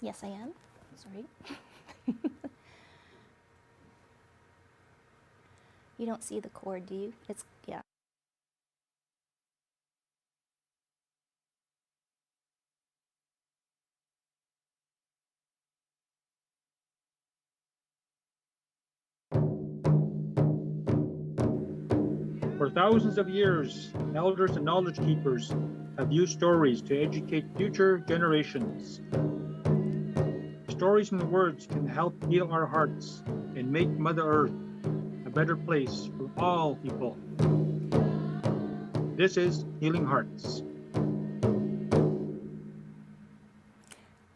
Yes, I am. Sorry. You don't see the cord, do you? It's, yeah. For thousands of years, elders and knowledge keepers have used stories to educate future generations. Stories and words can help heal our hearts and make Mother Earth a better place for all people. This is Healing Hearts.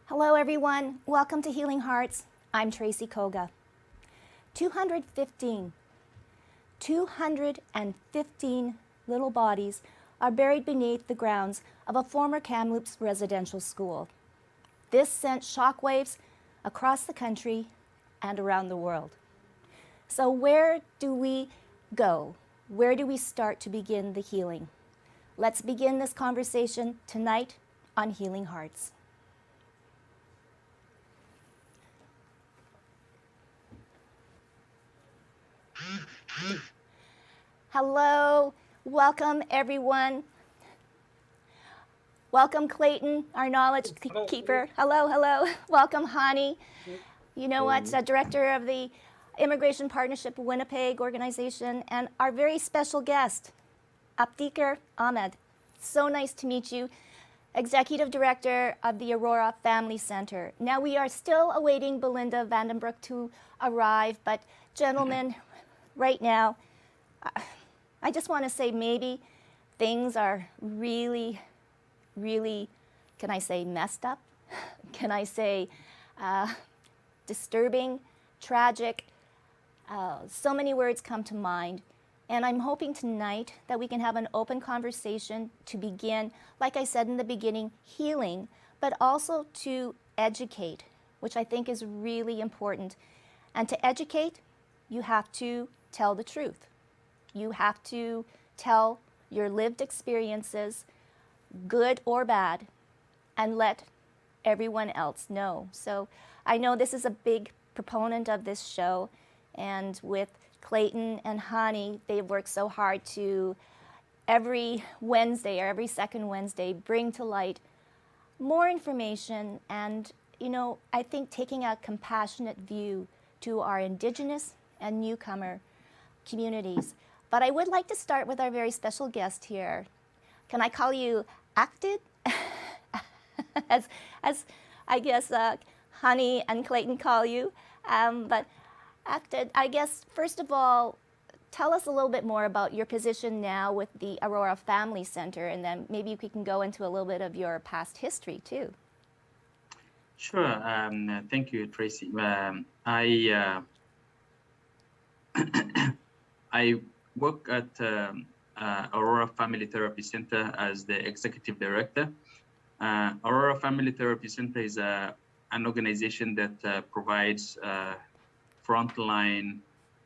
Hello, everyone. Welcome to Healing Hearts. I'm Tracy Koga. 215 little bodies are buried beneath the grounds of a former Kamloops residential school. This sent shockwaves across the country and around the world. So where do we go? Where do we start to begin the healing? Let's begin this conversation tonight on Healing Hearts. Hello, welcome everyone. Welcome Clayton, our knowledge keeper. Hello, hello. Welcome Hani. You know what, Director of the Immigration Partnership Winnipeg organization, and our very special guest, Abdikar Ahmed. So nice to meet you. Executive Director of the Aurora Family Center. Now we are still awaiting Belinda Vandenbroeck to arrive, but gentlemen, right now, I just want to say maybe things are really, can I say messed up? Can I say disturbing, tragic? So many words come to mind. And I'm hoping tonight that we can have an open conversation to begin, like I said in the beginning, healing, but also to educate, which I think is really important. And to educate, you have to tell the truth. You have to tell your lived experiences, good or bad, and let everyone else know. So I know this is a big proponent of this show, and with Clayton and Hani, they've worked so hard to every Wednesday or every second Wednesday bring to light more information and, you know, I think taking a compassionate view to our Indigenous and newcomer communities. But I would like to start with our very special guest here. Can I call you Acted? as I guess Hani and Clayton call you. But Acted, I guess, first of all, tell us a little bit more about your position now with the Aurora Family Center, and then maybe we can go into a little bit of your past history too. Sure. Thank you, Tracy. I work at Aurora Family Therapy Center as the executive director. Aurora Family Therapy Center is an organization that provides frontline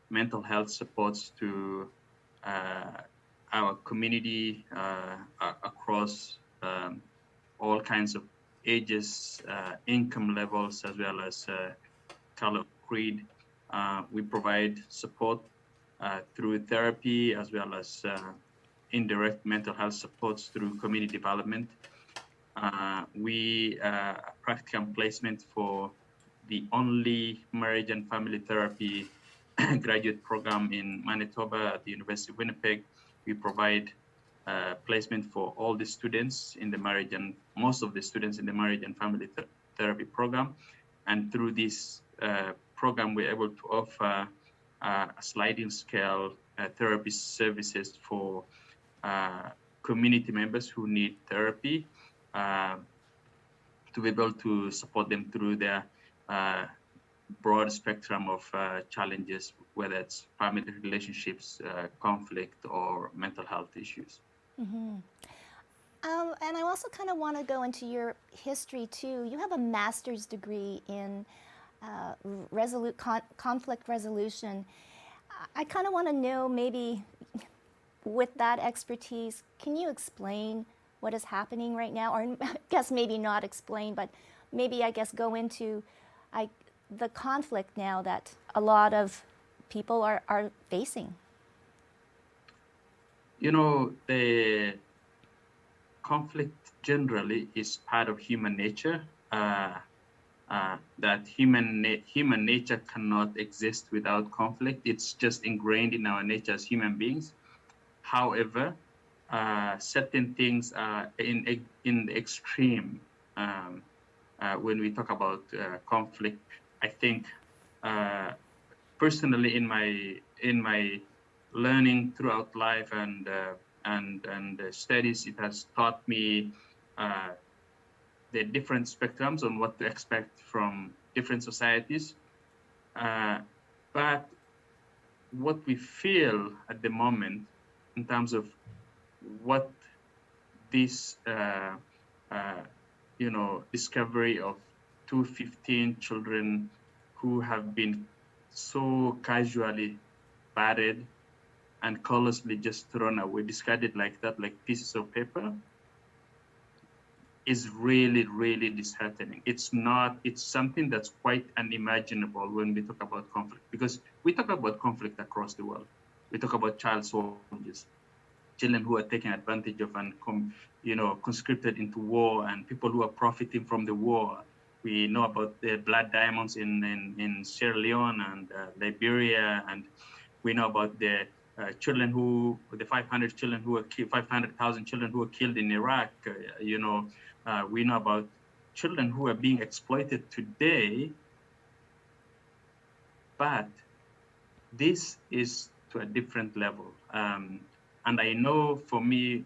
mental health supports to our community across all kinds of ages, income levels, as well as color, creed. We provide support through therapy, as well as indirect mental health supports through community development. We practical placement for the only marriage and family therapy graduate program in Manitoba at the University of Winnipeg. We provide placement for all the students in the marriage and most of the students in the marriage and family therapy program. And through this program, we're able to offer a sliding scale therapy services for community members who need therapy to be able to support them through their broad spectrum of challenges, whether it's family relationships, conflict, or mental health issues. Mm-hmm. And I also kind of want to go into your history too. You have a master's degree in conflict resolution. I kind of want to know, maybe with that expertise, can you explain what is happening right now? Or I guess maybe not explain, but maybe I guess go into the conflict now that a lot of people are facing. You know, the conflict generally is part of human nature. That human nature cannot exist without conflict. It's just ingrained in our nature as human beings. However, certain things are in the extreme. When we talk about conflict, I think personally in my learning throughout life and studies, it has taught me the different spectrums on what to expect from different societies. But what we feel at the moment in terms of what this discovery of 215 children who have been so casually battered and callously just thrown away, discarded like that, like pieces of paper, is really, really disheartening. It's something that's quite unimaginable when we talk about conflict, because we talk about conflict across the world. We talk about child soldiers, children who are taken advantage of and conscripted into war, and people who are profiting from the war. We know about the blood diamonds in Sierra Leone and Liberia, and we know about the children the 500 children who were killed, 500,000 children who were killed in Iraq. We know about children who are being exploited today, but this is to a different level. And I know for me,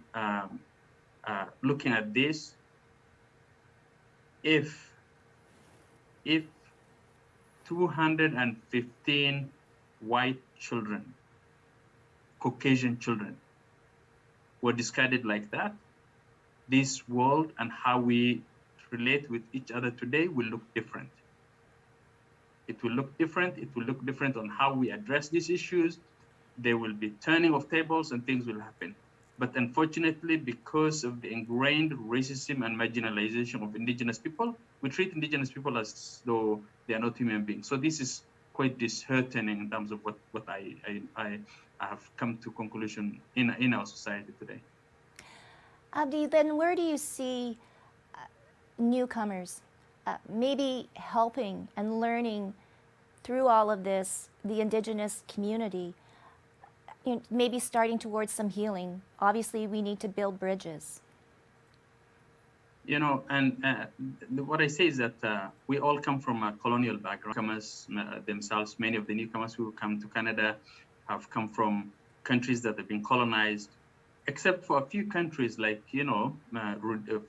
looking at this, if 215 white children, Caucasian children, were discarded like that, this world and how we relate with each other today will look different. It will look different. It will look different on how we address these issues. There will be turning of tables and things will happen. But unfortunately, because of the ingrained racism and marginalization of indigenous people, we treat indigenous people as though they are not human beings. So this is quite disheartening in terms of what I have come to conclusion in our society today. Abdi, then where do you see newcomers maybe helping and learning through all of this, the indigenous community, maybe starting towards some healing? Obviously, we need to build bridges. And what I say is that we all come from a colonial background. Newcomers themselves, many of the newcomers who come to Canada have come from countries that have been colonized, except for a few countries like,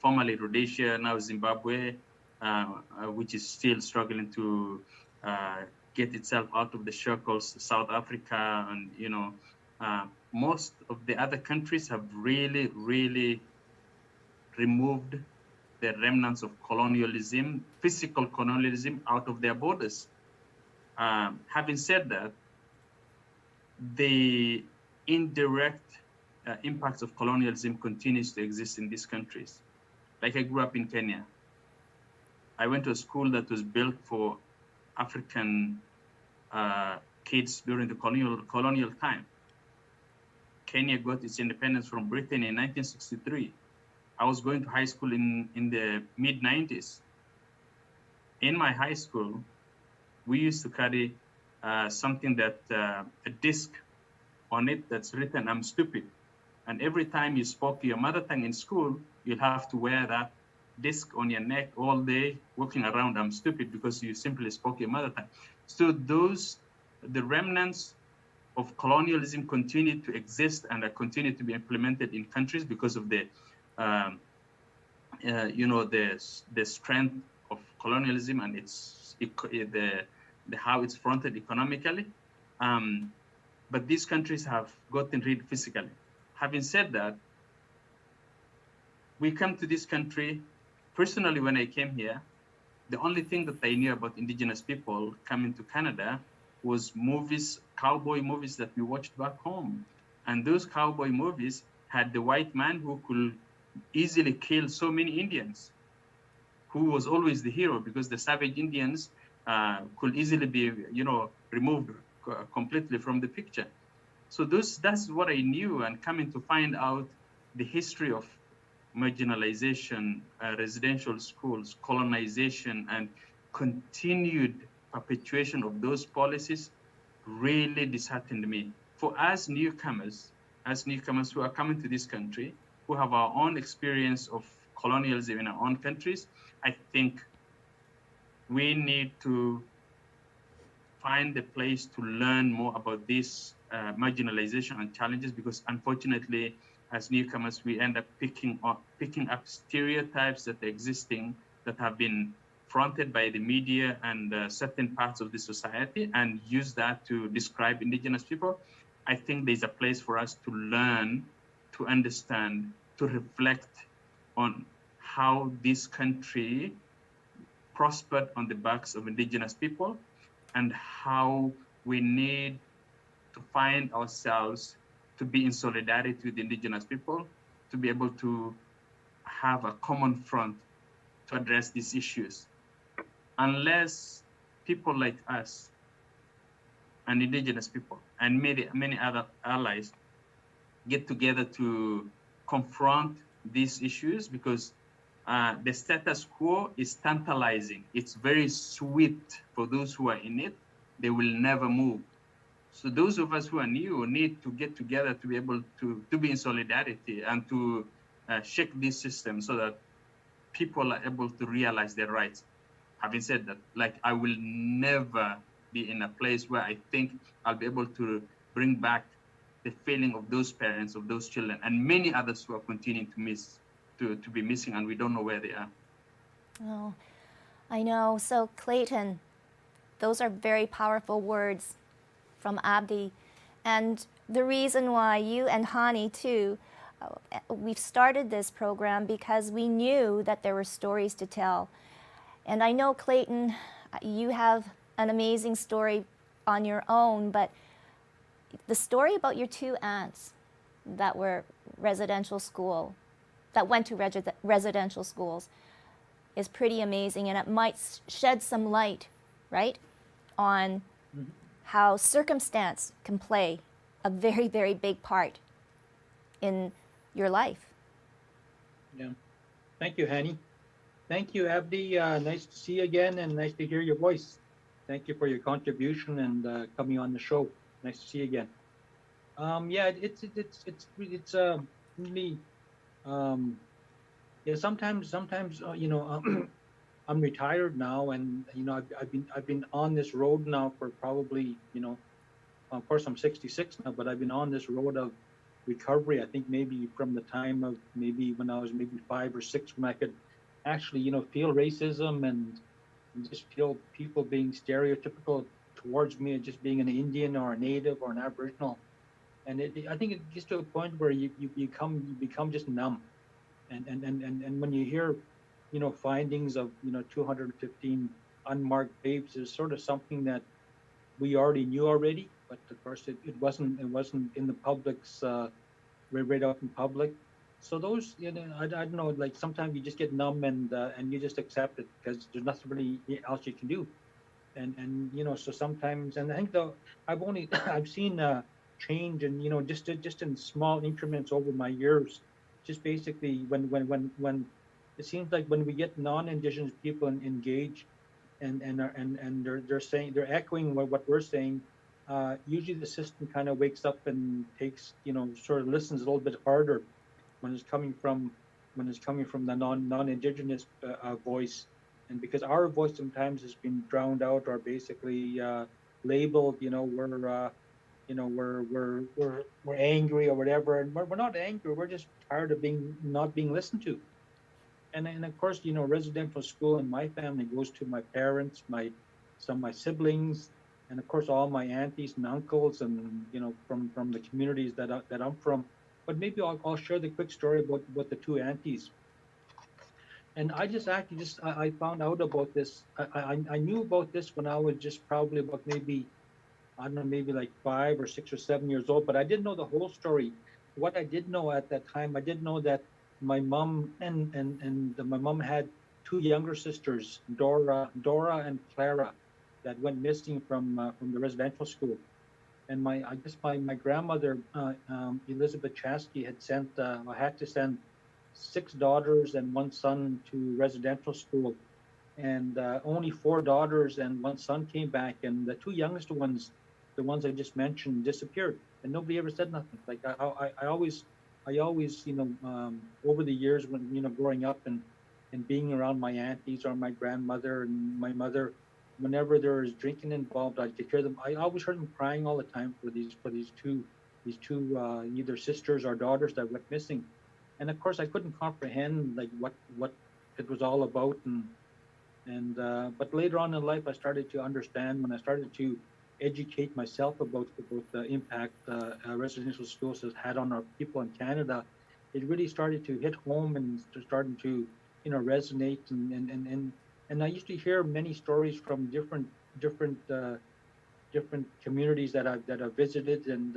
formerly Rhodesia, now Zimbabwe, which is still struggling to get itself out of the shackles, South Africa, and, most of the other countries have really, really removed the remnants of colonialism, physical colonialism, out of their borders. Having said that, the indirect impacts of colonialism continues to exist in these countries. Like, I grew up in Kenya. I went to a school that was built for African kids during the colonial time. Kenya got its independence from Britain in 1963. I was going to high school in the mid-90s. In my high school, we used to carry something that, a disc on it that's written, "I'm stupid." And every time you spoke your mother tongue in school, you'll have to wear that disc on your neck all day, walking around, "I'm stupid," because you simply spoke your mother tongue. So the remnants of colonialism continue to exist and are continue to be implemented in countries because of the strength of colonialism and how it's fronted economically. But these countries have gotten rid physically. Having said that, we come to this country. Personally, when I came here, the only thing that I knew about indigenous people coming to Canada was movies, cowboy movies that we watched back home. And those cowboy movies had the white man who could easily kill so many Indians. who was always the hero, because the savage Indians could easily be, removed completely from the picture. So that's what I knew, and coming to find out the history of marginalization, residential schools, colonization, and continued perpetuation of those policies really disheartened me. For us newcomers who are coming to this country, who have our own experience of colonialism in our own countries, I think we need to find a place to learn more about this marginalization and challenges, because unfortunately, as newcomers, we end up picking up stereotypes that are existing, that have been fronted by the media and certain parts of the society, and use that to describe Indigenous people. I think there's a place for us to learn, to understand, to reflect on how this country prospered on the backs of Indigenous people, and how we need to find ourselves to be in solidarity with Indigenous people, to be able to have a common front to address these issues. Unless people like us and Indigenous people and many other allies get together to confront these issues, because the status quo is tantalizing. It's very sweet for those who are in it. They will never move. So those of us who are new need to get together to be able to be in solidarity and to shake this system, so that people are able to realize their rights. Having said that, like, I will never be in a place where I think I'll be able to bring back the feeling of those parents, of those children, and many others who are continuing to be missing, and we don't know where they are. Oh, I know. So Clayton, those are very powerful words from Abdi. And the reason why you and Hani too, we've started this program because we knew that there were stories to tell. And I know, Clayton, you have an amazing story on your own, but the story about your two aunts that were that went to residential schools is pretty amazing, and it might shed some light, right, on how circumstance can play a very, very big part in your life. Yeah. Thank you, Hani. Thank you, Abdi. Nice to see you again, and nice to hear your voice. Thank you for your contribution and coming on the show. Nice to see you again. Yeah, it's really yeah. Sometimes I'm retired now, and I've been on this road now for probably of course I'm 66 now, but I've been on this road of recovery. I think maybe from the time of maybe when I was maybe 5 or 6, when I could actually feel racism and just feel people being stereotypical towards me, just being an Indian or a Native or an Aboriginal. And I think it gets to a point where you become just numb, and when you hear findings of 215 unmarked babes is sort of something that we already knew already, but of course it wasn't in the public's right out in public. So those I don't know, like sometimes you just get numb and you just accept it because there's nothing really else you can do. And so sometimes, and I think though I've seen change, and just in small increments over my years, just basically when it seems like when we get non-Indigenous people engaged and they're echoing what we're saying, usually the system kind of wakes up and takes sort of listens a little bit harder when it's coming from the non-Indigenous voice. And because our voice sometimes has been drowned out or basically labeled, we're angry or whatever, and we're not angry. We're just tired of not being listened to. And of course, residential school in my family goes to my parents, some of my siblings, and of course all my aunties and uncles, and from the communities that I'm from. But maybe I'll share the quick story about the two aunties. And I just actually I found out about this. I knew about this when I was just probably about maybe, I don't know, maybe like 5 or 6 or 7 years old, but I didn't know the whole story. What I did know at that time, I did know that my mom and my mom had two younger sisters, Dora and Clara, that went missing from the residential school. And I guess my grandmother, Elizabeth Chasky, had to send six daughters and one son to residential school, and only four daughters and one son came back, and the two youngest ones, the ones I just mentioned, disappeared, and nobody ever said nothing. Like I always, over the years when growing up and being around my aunties or my grandmother and my mother, whenever there was drinking involved, I could hear them. I always heard them crying all the time for these two either sisters or daughters that went missing, and of course I couldn't comprehend like what it was all about, but later on in life I started to understand when I started to educate myself about the impact residential schools has had on our people in Canada. It really started to hit home and starting to resonate, and I used to hear many stories from different communities that I've visited, and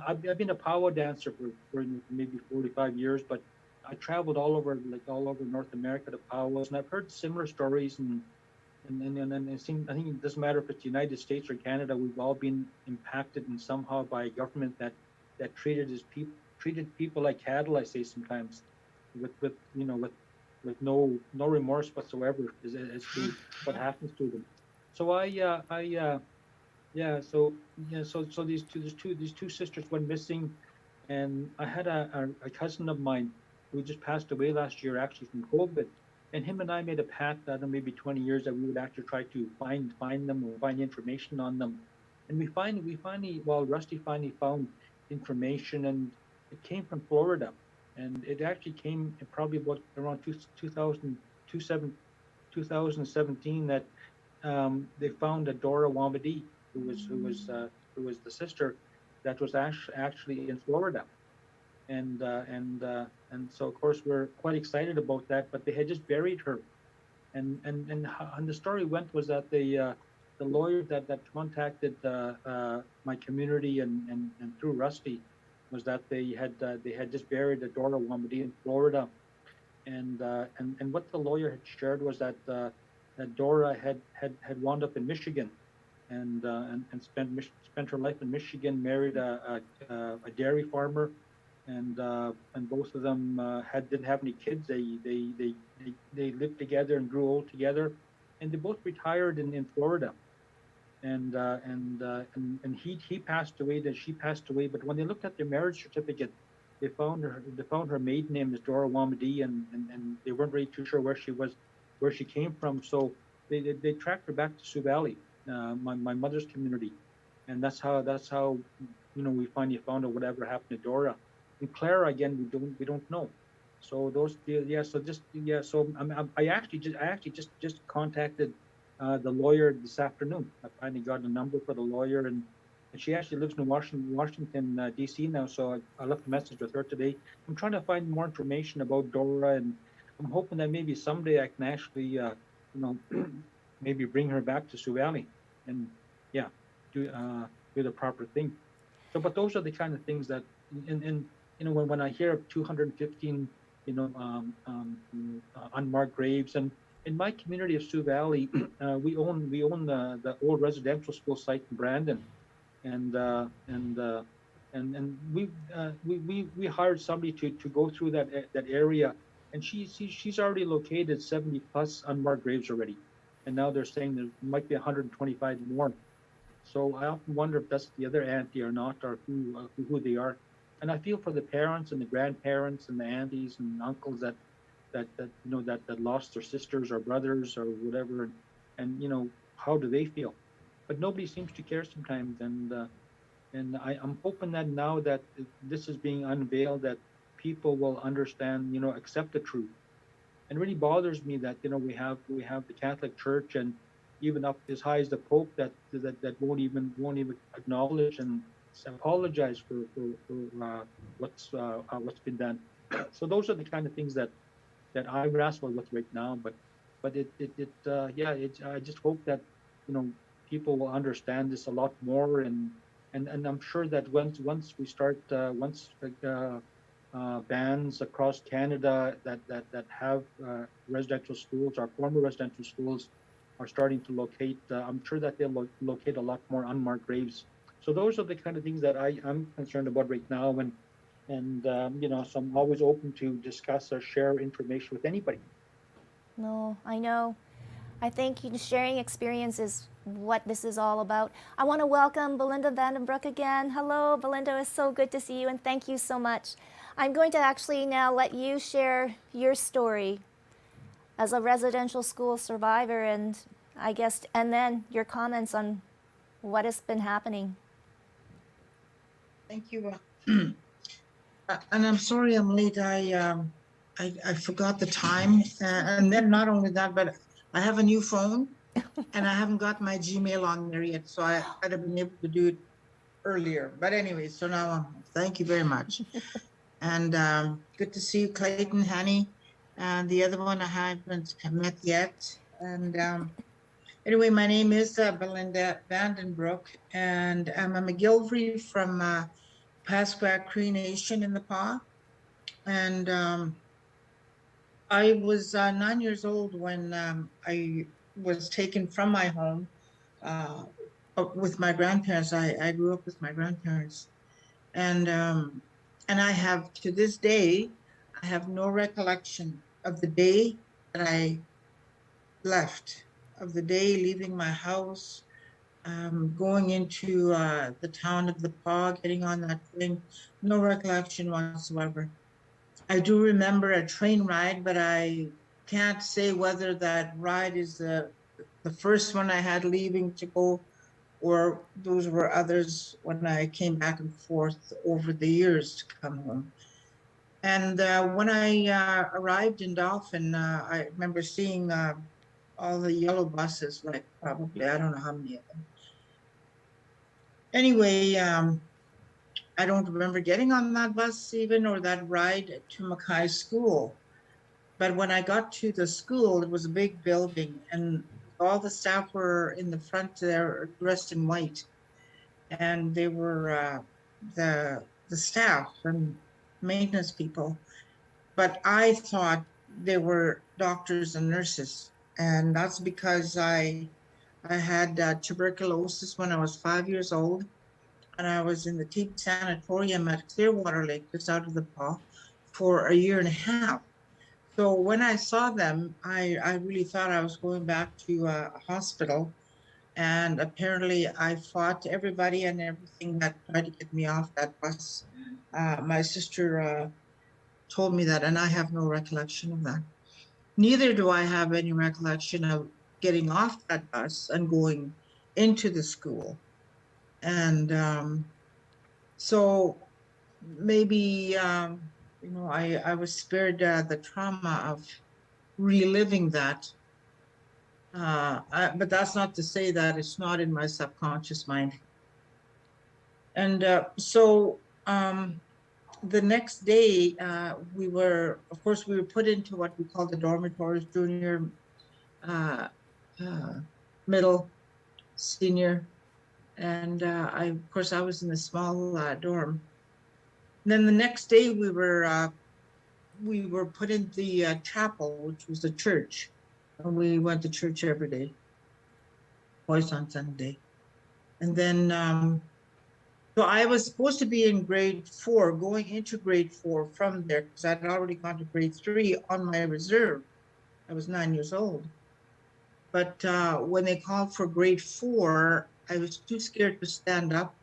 I've been a powwow dancer for maybe 45 years, but I traveled all over North America to powwows, and I've heard similar stories, and I think it doesn't matter if it's the United States or Canada, we've all been impacted in somehow by a government that treated people like cattle, I say sometimes, with no remorse whatsoever as to what happens to them. So these two sisters went missing, and I had a cousin of mine who just passed away last year, actually from COVID, and him and I made a pact out of maybe 20 years that we would actually try to find them or find information on them, and Rusty finally found information, and it came from Florida, and it actually came probably about around 2017 that they found a Dora Wamadi, who was the sister that was actually in Florida, and so of course we're quite excited about that. But they had just buried her, and the story went was that the lawyer that contacted my community and through Rusty was that they had just buried a Dora Wamadi in Florida, and what the lawyer had shared was that Dora had wound up in Michigan, and spent her life in Michigan, married a dairy farmer, and both of them didn't have any kids. They lived together and grew old together, and they both retired in Florida, and he passed away, then she passed away. But when they looked at their marriage certificate, they found her maiden name is Dora Wamadi, and they weren't really too sure where she came from. So they tracked her back to Sioux Valley, my mother's community, and that's how we finally found out whatever happened to Dora. And Clara, again, we don't know. So I actually just contacted the lawyer this afternoon. I finally got a number for the lawyer, and she actually lives in Washington D.C. now. So I left a message with her today. I'm trying to find more information about Dora, and I'm hoping that maybe someday I can actually maybe bring her back to Sioux Valley, and do the proper thing. So, but those are the kind of things that, and when I hear of 215 unmarked graves, and in my community of Sioux Valley, we own the old residential school site in Brandon, and we hired somebody to go through that area, and she's already located 70 plus unmarked graves already, and now they're saying there might be 125 more. So I often wonder if that's the other auntie or not, or who they are. And I feel for the parents and the grandparents and the aunties and uncles that lost their sisters or brothers or whatever, and how do they feel? But nobody seems to care sometimes, and I'm hoping that now that this is being unveiled, that people will understand, accept the truth. And it really bothers me that we have the Catholic Church, and even up as high as the Pope, that won't even acknowledge and apologize for what's been done. So those are the kind of things that I wrestle with right now. But I just hope that people will understand this a lot more, and I'm sure that once we start bands across Canada that have residential schools, or former residential schools, are starting to locate. I'm sure that they'll locate a lot more unmarked graves. So those are the kind of things that I'm concerned about right now, and so I'm always open to discuss or share information with anybody. No, I know. I think sharing experience is what this is all about. I want to welcome Belinda Vandenbroeck again. Hello, Belinda. It's so good to see you, and thank you so much. I'm going to actually now let you share your story as a residential school survivor, and I guess, and then your comments on what has been happening. Thank you. And I'm sorry I'm late. I forgot the time, and then not only that, but I have a new phone, and I haven't got my Gmail on there yet, so I'd have been able to do it earlier. But anyway, so now thank you very much, and good to see you, Clayton, Hani, and the other one I haven't met yet. And anyway, my name is Belinda Vandenbroeck, and I'm a McGillivray from Pasquak Cree Nation in the PA. And I was 9 years old when I was taken from my home with my grandparents. I grew up with my grandparents. And I have, to this day, I have no recollection of the day that I left, of the day leaving my house, going into the town of the PA, getting on that train, no recollection whatsoever. I do remember a train ride, but I can't say whether that ride is the first one I had leaving to go, or those were others when I came back and forth over the years to come home. And when I arrived in Dauphin, I remember seeing all the yellow buses, like probably, I don't know how many of them. Anyway, I don't remember getting on that bus even, or that ride to Mackay School. But when I got to the school, it was a big building, and all the staff were in the front there dressed in white. And they were the staff and maintenance people. But I thought they were doctors and nurses. And that's because I had tuberculosis when I was 5 years old, and I was in the TB sanatorium at Clearwater Lake, just out of the PA, for a year and a half. So when I saw them, I really thought I was going back to a hospital. And apparently I fought everybody and everything that tried to get me off that bus. My sister told me that, and I have no recollection of that. Neither do I have any recollection of getting off that bus and going into the school. And so maybe, I was spared the trauma of reliving that. But that's not to say that it's not in my subconscious mind. And so the next day, we were put into what we call the dormitories, junior, middle, senior. And of course, I was in a small dorm. And then the next day, we were put in the chapel, which was the church. And we went to church every day, twice on Sunday. And then, so I was supposed to be in grade 4, going into grade 4 from there, because I'd already gone to grade 3 on my reserve. I was 9 years old. But when they called for grade 4, I was too scared to stand up.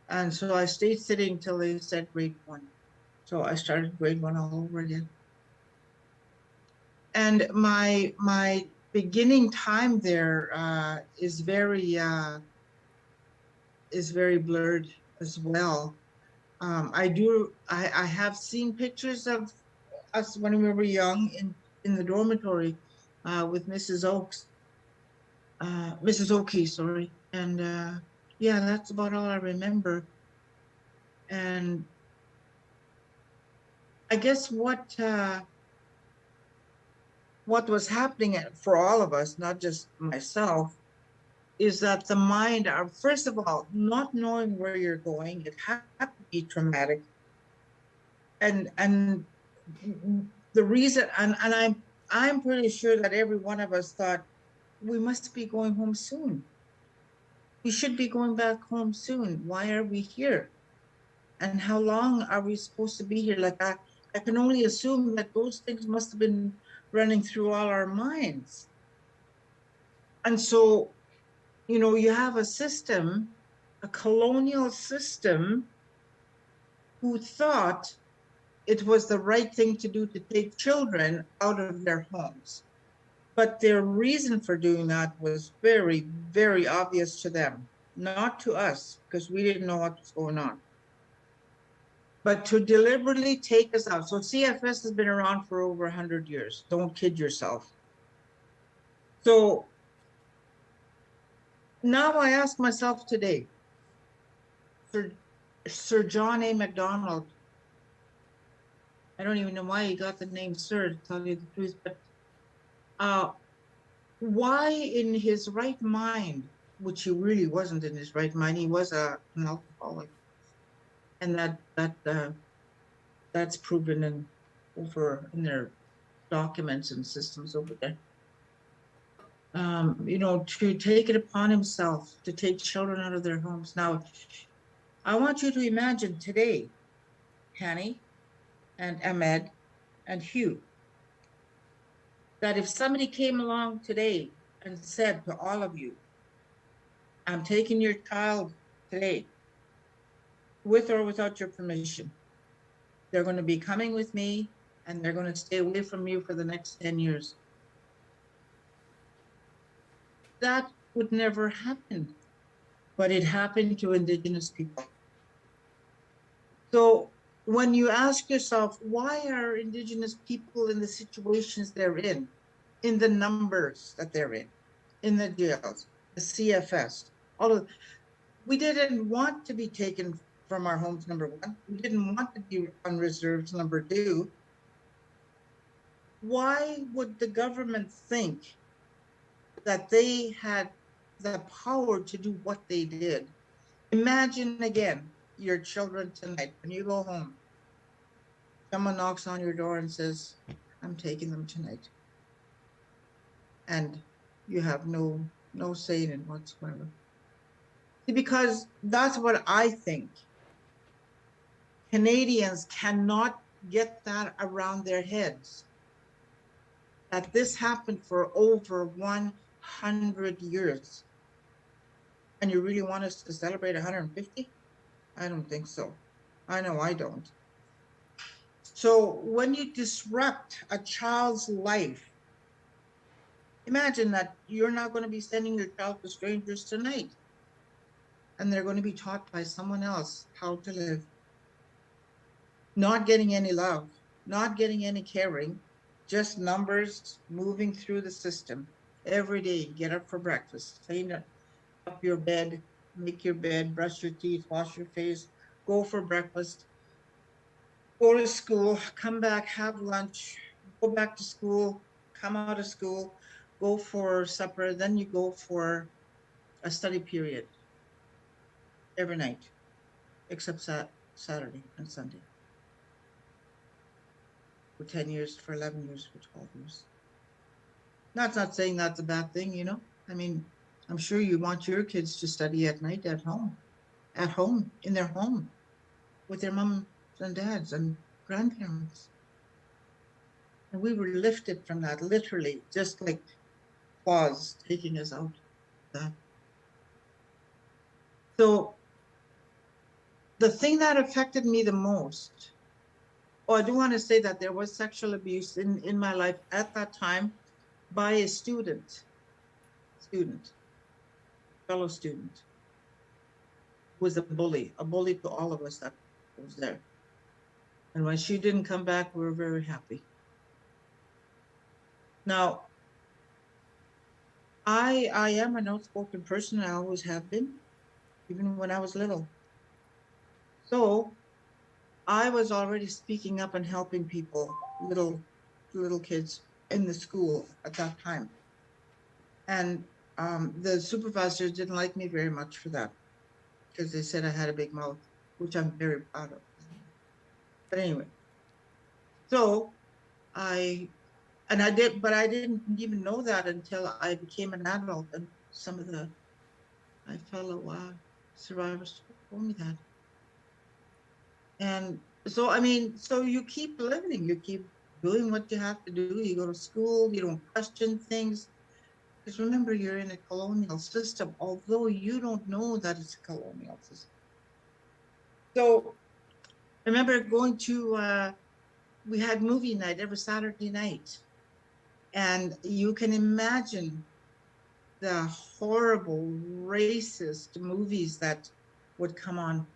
And so I stayed sitting till they said grade 1. So I started grade 1 all over again. And my beginning time there is very blurred as well. I have seen pictures of us when we were young in the dormitory with Mrs. Oakey, sorry. And yeah, that's about all I remember. And I guess what was happening for all of us, not just myself, is that the mind, first of all, not knowing where you're going, it had to be traumatic. and the reason, and I'm pretty sure that every one of us thought we must be going home soon. We should be going back home soon. Why are we here? And how long are we supposed to be here? Like I can only assume that those things must have been running through all our minds. And so, you know, you have a system, a colonial system, who thought it was the right thing to do to take children out of their homes. But their reason for doing that was very, very obvious to them, not to us, because we didn't know what was going on. But to deliberately take us out. So CFS has been around for over 100 years. Don't kid yourself. So now I ask myself today, Sir John A. Macdonald, I don't even know why he got the name Sir, to tell you the truth, but why in his right mind, which he really wasn't in his right mind, he was an alcoholic, and that's proven in their documents and systems over there. You know, to take it upon himself to take children out of their homes. Now, I want you to imagine today, Hani and Ahmed and Hugh, that if somebody came along today and said to all of you, I'm taking your child today, with or without your permission, they're going to be coming with me and they're going to stay away from you for the next 10 years. That would never happen, but it happened to Indigenous people. So when you ask yourself, why are Indigenous people in the situations they're in the numbers that they're in the jails, the CFS, all of, we didn't want to be taken from our homes, number one. We didn't want to be on reserves, number two. Why would the government think that they had the power to do what they did? Imagine again, your children tonight, when you go home, someone knocks on your door and says, I'm taking them tonight. And you have no say in it whatsoever. Because that's what I think. Canadians cannot get that around their heads, that this happened for over 100 years. And you really want us to celebrate 150? I don't think so. I know I don't. So when you disrupt a child's life, imagine that you're not going to be sending your child to strangers tonight, and they're going to be taught by someone else how to live. Not getting any love, not getting any caring, just numbers moving through the system. Every day, get up for breakfast, clean up your bed, make your bed, brush your teeth, wash your face, go for breakfast, go to school, come back, have lunch, go back to school, come out of school, go for supper, then you go for a study period every night, except Saturday and Sunday. For 10 years, for 11 years, for 12 years. That's not saying that's a bad thing, you know? I mean, I'm sure you want your kids to study at night at home, in their home, with their moms and dads and grandparents. And we were lifted from that, literally, just like claws taking us out. That. So the thing that affected me the most, I do want to say that there was sexual abuse in my life at that time by a fellow student, was a bully to all of us that was there. And when she didn't come back, we were very happy. Now, I am an outspoken person. I always have been, even when I was little. So I was already speaking up and helping people, little kids in the school at that time. And the supervisors didn't like me very much for that, because they said I had a big mouth, which I'm very proud of. But anyway, So and I did, but I didn't even know that until I became an adult, and some of my fellow survivors told me that. And so, I mean, so you keep living, you keep doing what you have to do. You go to school, you don't question things. Because remember, you're in a colonial system, although you don't know that it's a colonial system. So I remember going to, we had movie night every Saturday night. And you can imagine the horrible racist movies that would come on.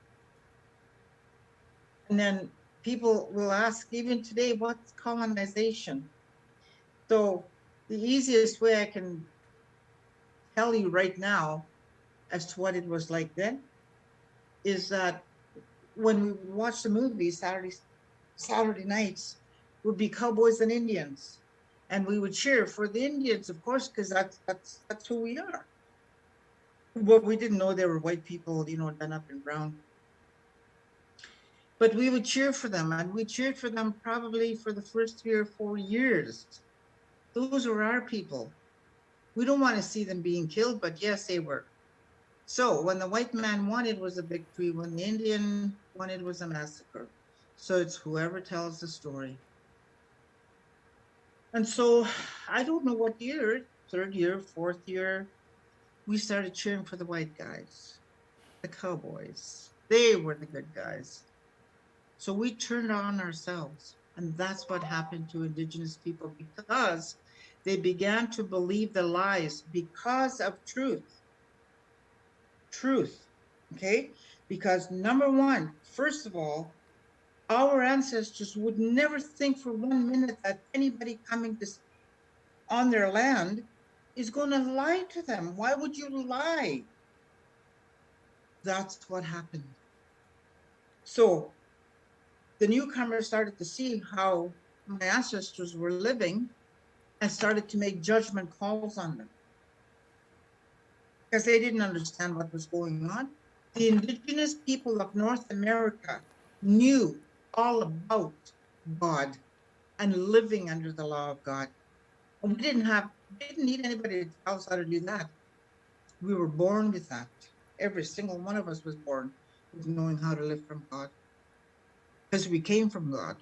And then people will ask, even today, what's colonization? So the easiest way I can tell you right now as to what it was like then is that when we would watch the movies Saturday nights would be cowboys and Indians. And we would cheer for the Indians, of course, because that's who we are. But we didn't know they were white people, done up in brown. But we would cheer for them, and we cheered for them probably for the first 3 or 4 years. Those were our people. We don't want to see them being killed, but yes, they were. So when the white man won, it was a victory. When the Indian won, it was a massacre. So it's whoever tells the story. And so I don't know what year, third year, fourth year, we started cheering for the white guys, the cowboys. They were the good guys. So we turned on ourselves. And that's what happened to Indigenous people because they began to believe the lies because of truth. Truth, okay? Because number one, first of all, our ancestors would never think for 1 minute that anybody coming to on their land is going to lie to them. Why would you lie? That's what happened. So the newcomers started to see how my ancestors were living and started to make judgment calls on them because they didn't understand what was going on. The indigenous people of North America knew all about God and living under the law of God. And we didn't need anybody to tell us how to do that. We were born with that. Every single one of us was born with knowing how to live from God because we came from God,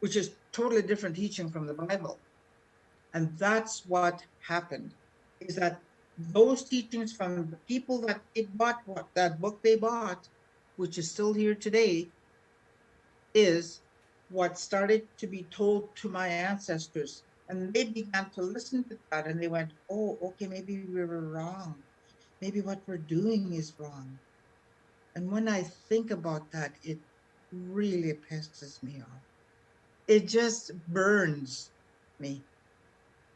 which is totally different teaching from the Bible. And that's what happened, is that those teachings from the people that they bought, that book they bought, which is still here today, is what started to be told to my ancestors. And they began to listen to that and they went, oh, okay, maybe we were wrong. Maybe what we're doing is wrong. And when I think about that, it really pisses me off. It just burns me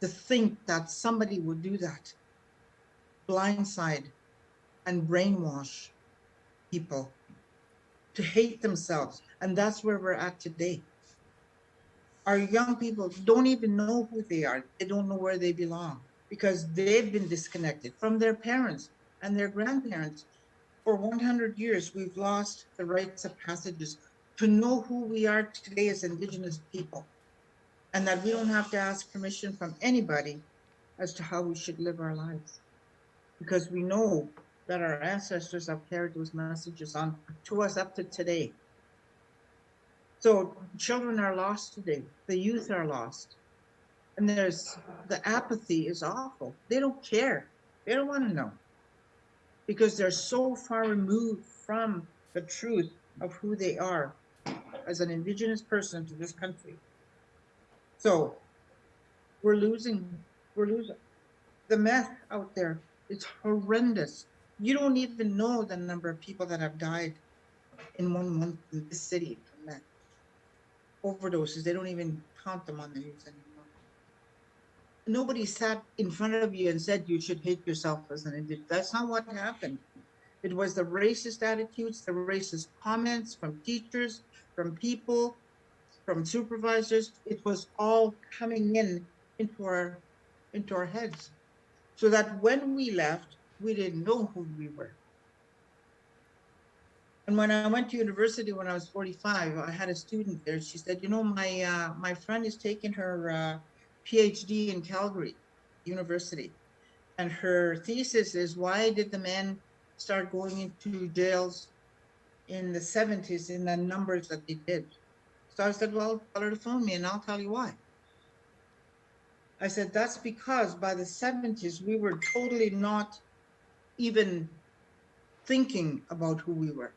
to think that somebody would do that, blindside and brainwash people to hate themselves. And that's where we're at today. Our young people don't even know who they are. They don't know where they belong because they've been disconnected from their parents and their grandparents. For 100 years, we've lost the rites of passages to know who we are today as Indigenous people, and that we don't have to ask permission from anybody as to how we should live our lives, because we know that our ancestors have carried those messages on to us up to today. So children are lost today. The youth are lost. And the apathy is awful. They don't care. They don't want to know because they're so far removed from the truth of who they are as an Indigenous person to this country. So we're losing. The meth out there. It's horrendous. You don't even know the number of people that have died in 1 month in this city from meth overdoses. They don't even count them on the news anymore. Nobody sat in front of you and said you should hate yourself as an Indigenous. That's not what happened. It was the racist attitudes, the racist comments from teachers, from people, from supervisors. It was all coming into our heads. So that when we left, we didn't know who we were. And when I went to university when I was 45, I had a student there. She said, you know, my friend is taking her PhD in Calgary University. And her thesis is, why did the men start going into jails in the 70s in the numbers that they did? So I said, well, tell her to phone me and I'll tell you why. I said, that's because by the 70s, we were totally not even thinking about who we were.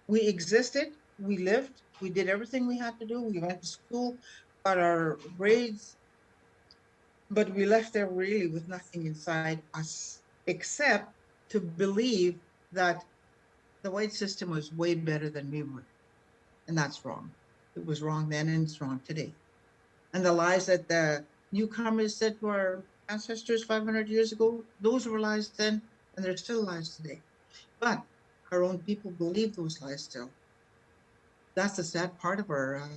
We existed, we lived, we did everything we had to do. We went to school, got our grades, but we left there really with nothing inside us except to believe that the white system was way better than we were. And that's wrong. It was wrong then and it's wrong today. And the lies that the newcomers said to our ancestors 500 years ago, those were lies then and they're still lies today. But our own people believe those lies still. That's the sad part of our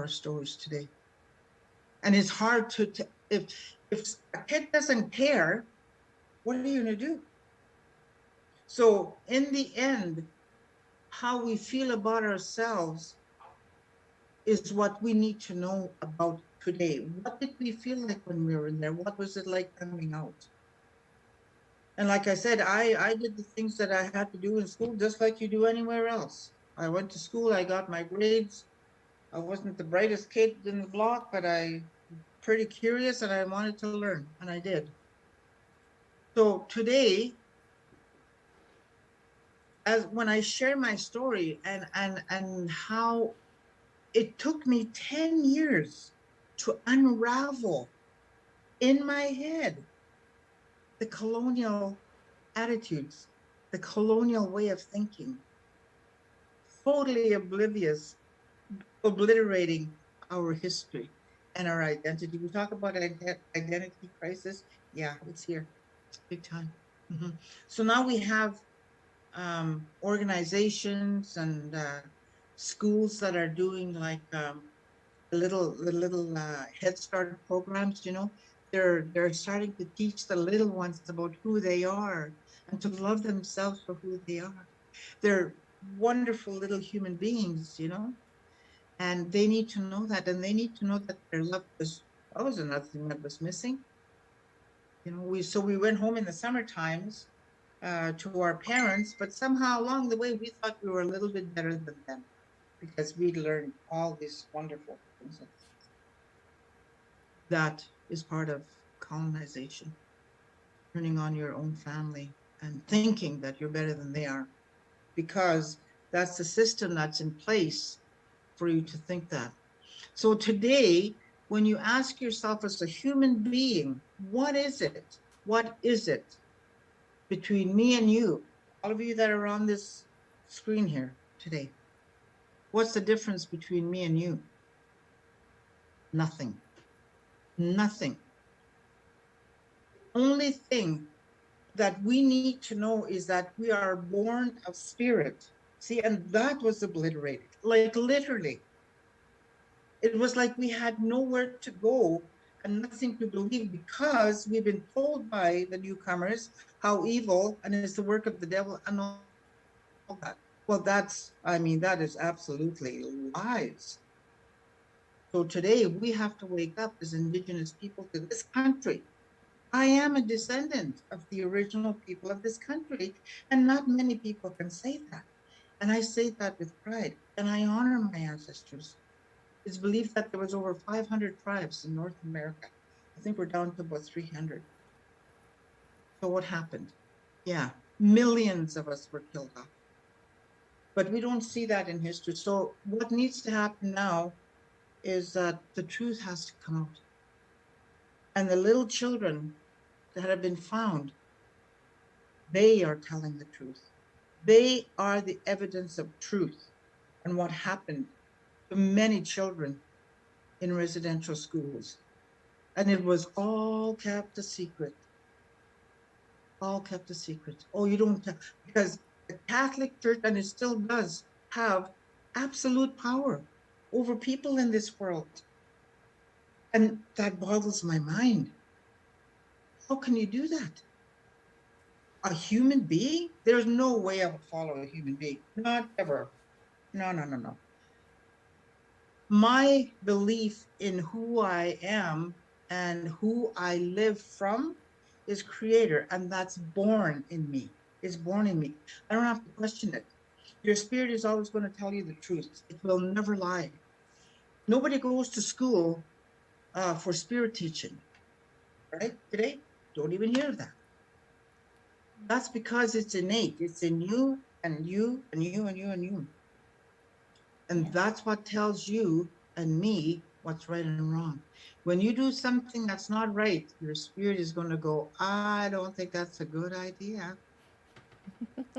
stories today. And it's hard to if a kid doesn't care, what are you going to do? So in the end, how we feel about ourselves is what we need to know about today. What did we feel like when we were in there? What was it like coming out? And like I said, I did the things that I had to do in school just like you do anywhere else. I went to school, I got my grades. I wasn't the brightest kid in the block, but I pretty curious and I wanted to learn, and I did. So today, as when I share my story and how it took me 10 years to unravel in my head the colonial attitudes, the colonial way of thinking, totally oblivious, obliterating our history and our identity. We talk about identity crisis. Yeah, it's here. It's big time. Mm-hmm. So now we have organizations and schools that are doing like the little Head Start programs. You know, they're starting to teach the little ones about who they are and to love themselves for who they are. They're wonderful little human beings, you know, and they need to know that, and they need to know that their love was, that was another thing that was missing. You know, we went home in the summer times to our parents, but somehow along the way we thought we were a little bit better than them because we learned all these wonderful things. That is part of colonization, turning on your own family and thinking that you're better than they are, because that's the system that's in place for you to think that. So today, when you ask yourself as a human being, what is it? What is it between me and you, all of you that are on this screen here today? What's the difference between me and you? Nothing. Nothing. The only thing that we need to know is that we are born of spirit. See, and that was obliterated, like literally. It was like we had nowhere to go and nothing to believe because we've been told by the newcomers how evil and it's the work of the devil and all that. Well, I mean, that is absolutely lies. So today we have to wake up as Indigenous people to this country. I am a descendant of the original people of this country, and not many people can say that. And I say that with pride, and I honor my ancestors. It's believed that there was over 500 tribes in North America. I think we're down to about 300. So what happened? Yeah, millions of us were killed off. But we don't see that in history. So what needs to happen now is that the truth has to come out. And the little children that have been found, they are telling the truth. They are the evidence of truth and what happened to many children in residential schools. And it was all kept a secret. All kept a secret. Oh, you don't tell, because the Catholic Church, and it still does, have absolute power over people in this world. And that boggles my mind. How can you do that? A human being? There's no way I would follow a human being. Not ever. No, no, no, no. My belief in who I am and who I live from is creator, and that's born in me. It's born in me. I don't have to question it. Your spirit is always going to tell you the truth. It will never lie. Nobody goes to school for spirit teaching, right? Today, don't even hear that. That's because it's innate. It's in you and you and you and you and you. And Yes. that's what tells you and me what's right and wrong. When you do something that's not right, your spirit is going to go, I don't think that's a good idea.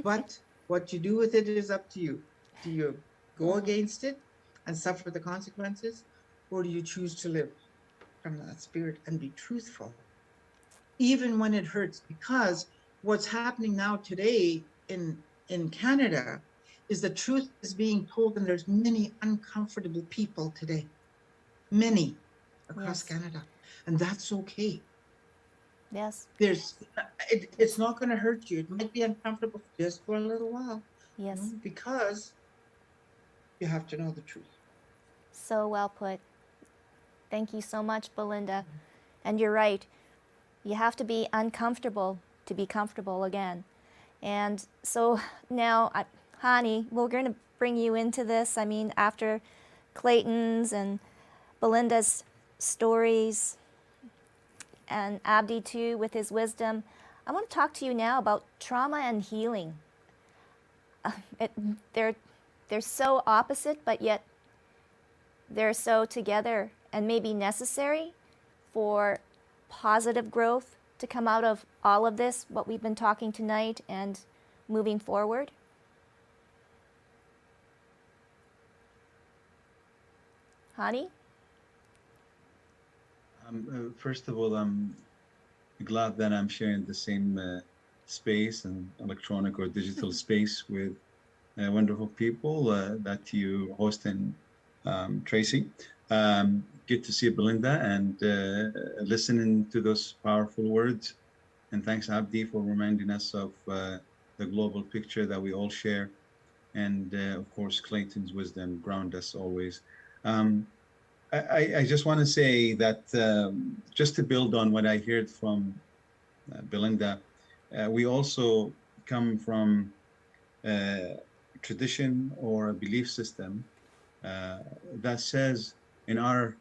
But what you do with it is up to you. Do you go against it and suffer the consequences? Or do you choose to live from that spirit and be truthful? Even when it hurts, because what's happening now today in Canada is the truth is being told, and there's many uncomfortable people today, many across Yes. Canada, and that's okay. Yes. It's not going to hurt you. It might be uncomfortable just for a little while, Yes. because you have to know the truth. So well put. Thank you so much, Belinda. And you're right. You have to be uncomfortable to be comfortable again. And so now, Hani, we're going to bring you into this. I mean, after Clayton's and Belinda's stories, and Abdi too with his wisdom, I want to talk to you now about trauma and healing. They're so opposite, but yet they're so together and maybe necessary for positive growth to come out of all of this, what we've been talking tonight and moving forward. Hani? First of all, I'm glad that I'm sharing the same space and electronic or digital space with wonderful people that you host and Tracy. Good to see Belinda and listening to those powerful words. And thanks, Abdi, for reminding us of the global picture that we all share. And of course, Clayton's wisdom ground us always. I just want to say that just to build on what I heard from Belinda, we also come from tradition or a belief system that says in our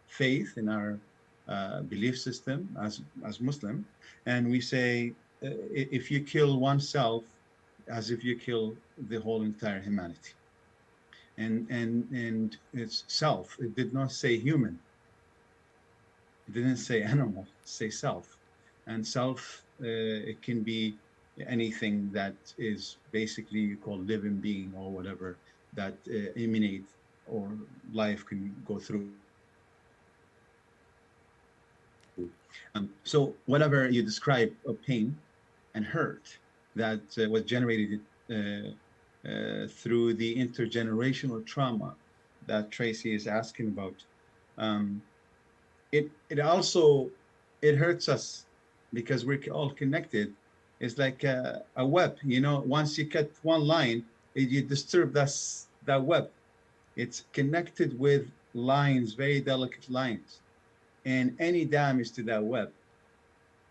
faith, in our belief system as Muslim, and we say if you kill oneself, as if you kill the whole entire humanity. And it's self. It did not say human. It didn't say animal. It say self. And self, it can be anything that is basically called living being or whatever that emanate or life can go through. So whatever you describe of pain and hurt that was generated through the intergenerational trauma that Tracy is asking about, it also hurts us because we're all connected. It's like a web, once you cut one line, you disturb that web. It's connected with lines, very delicate lines, and any damage to that web,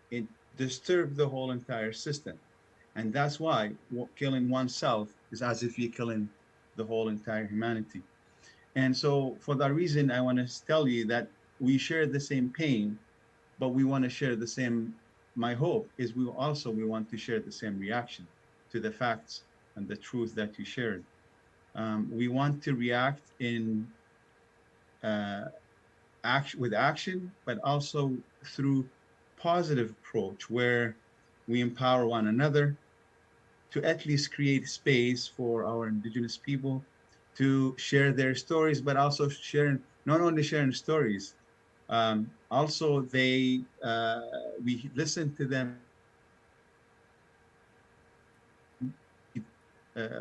it disturbs the whole entire system. And that's why killing oneself is as if you're killing the whole entire humanity. And so for that reason, I want to tell you that we share the same pain, but we want to share the same, my hope is we want to share the same reaction to the facts and the truth that you shared. We want to react in with action, but also through positive approach where we empower one another to at least create space for our Indigenous people to share their stories, but also not only sharing stories, also we listen to them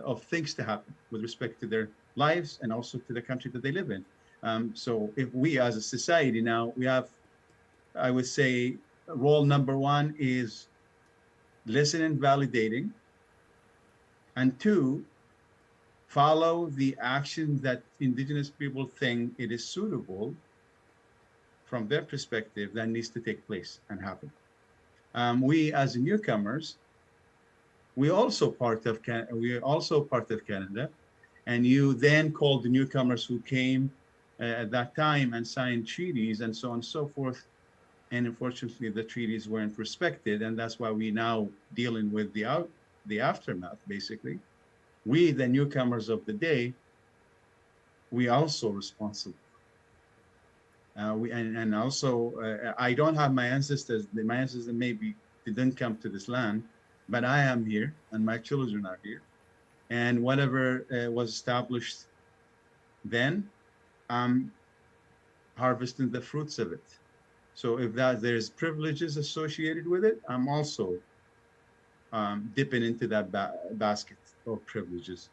of things to happen with respect to their lives and also to the country that they live in. So if we as a society now, we have, I would say, role number one is listen and validating, and 2, follow the actions that Indigenous people think it is suitable from their perspective that needs to take place and happen. We as newcomers, we also part of Canada, and you then call the newcomers who came at that time and signed treaties and so on and so forth. And unfortunately, the treaties weren't respected, and that's why we now dealing with the aftermath. Basically, we, the newcomers of the day, we also responsible. And also, I don't have my ancestors. My ancestors maybe didn't come to this land, but I am here, and my children are here. And whatever was established then, I'm harvesting the fruits of it. So if there's privileges associated with it, I'm also dipping into that basket of privileges.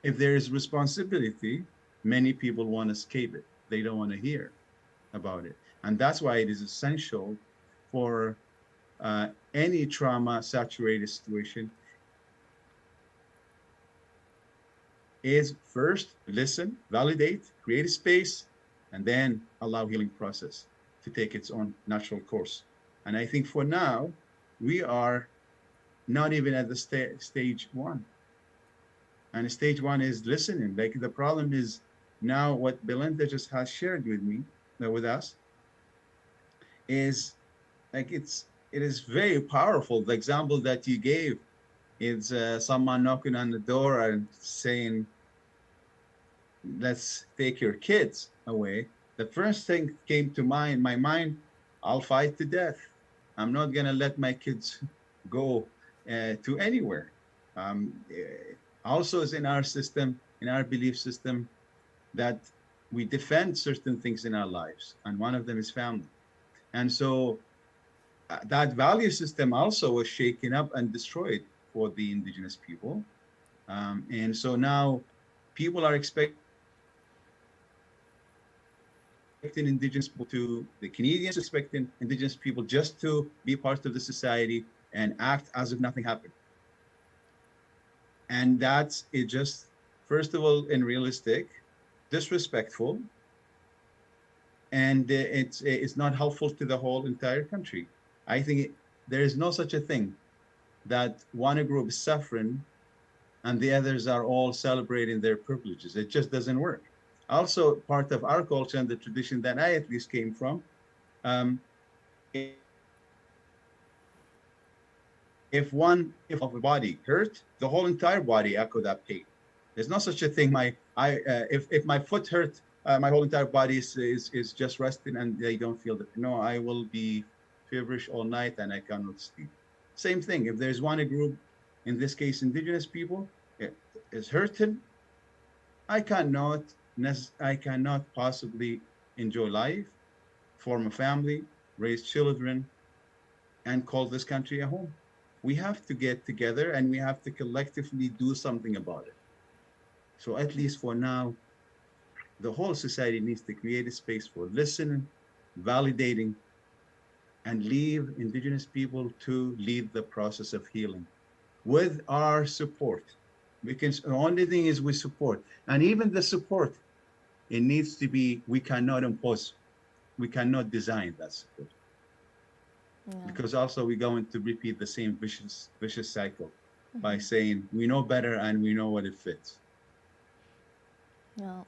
If there is responsibility, many people want to escape it. They don't want to hear about it. And that's why it is essential for any trauma-saturated situation is first listen, validate, create a space, and then allow healing process to take its own natural course. And I think for now, we are not even at the stage 1. And stage 1 is listening. Like the problem is now what Belinda just has shared with me, with us, is like it is very powerful. The example that you gave is someone knocking on the door and saying, let's take your kids away. The first thing came to my mind, I'll fight to death. I'm not gonna let my kids go to anywhere. Also is in our system, in our belief system, that we defend certain things in our lives, and one of them is family. And so that value system also was shaken up and destroyed for the Indigenous people. And so now people are expecting Indigenous people the Canadians expecting Indigenous people just to be part of the society and act as if nothing happened. And that's it, just, first of all, unrealistic, disrespectful, and it's not helpful to the whole entire country. I think there is no such a thing that one group is suffering and the others are all celebrating their privileges. It just doesn't work. Also, part of our culture and the tradition that I at least came from, if a body hurt, the whole entire body echo that pain. There's no such a thing. If my foot hurt, my whole entire body is just resting and they don't feel that. No, I will be feverish all night and I cannot sleep. Same thing. If there's one group, in this case, Indigenous people, is hurting, I cannot possibly enjoy life, form a family, raise children, and call this country a home. We have to get together and we have to collectively do something about it. So at least for now, the whole society needs to create a space for listening, validating, and leave Indigenous people to lead the process of healing with our support. Because the only thing is we support, and even the support, it needs to be, we cannot impose, we cannot design that support. No. Because also we're going to repeat the same vicious cycle by saying we know better and we know what it fits. No.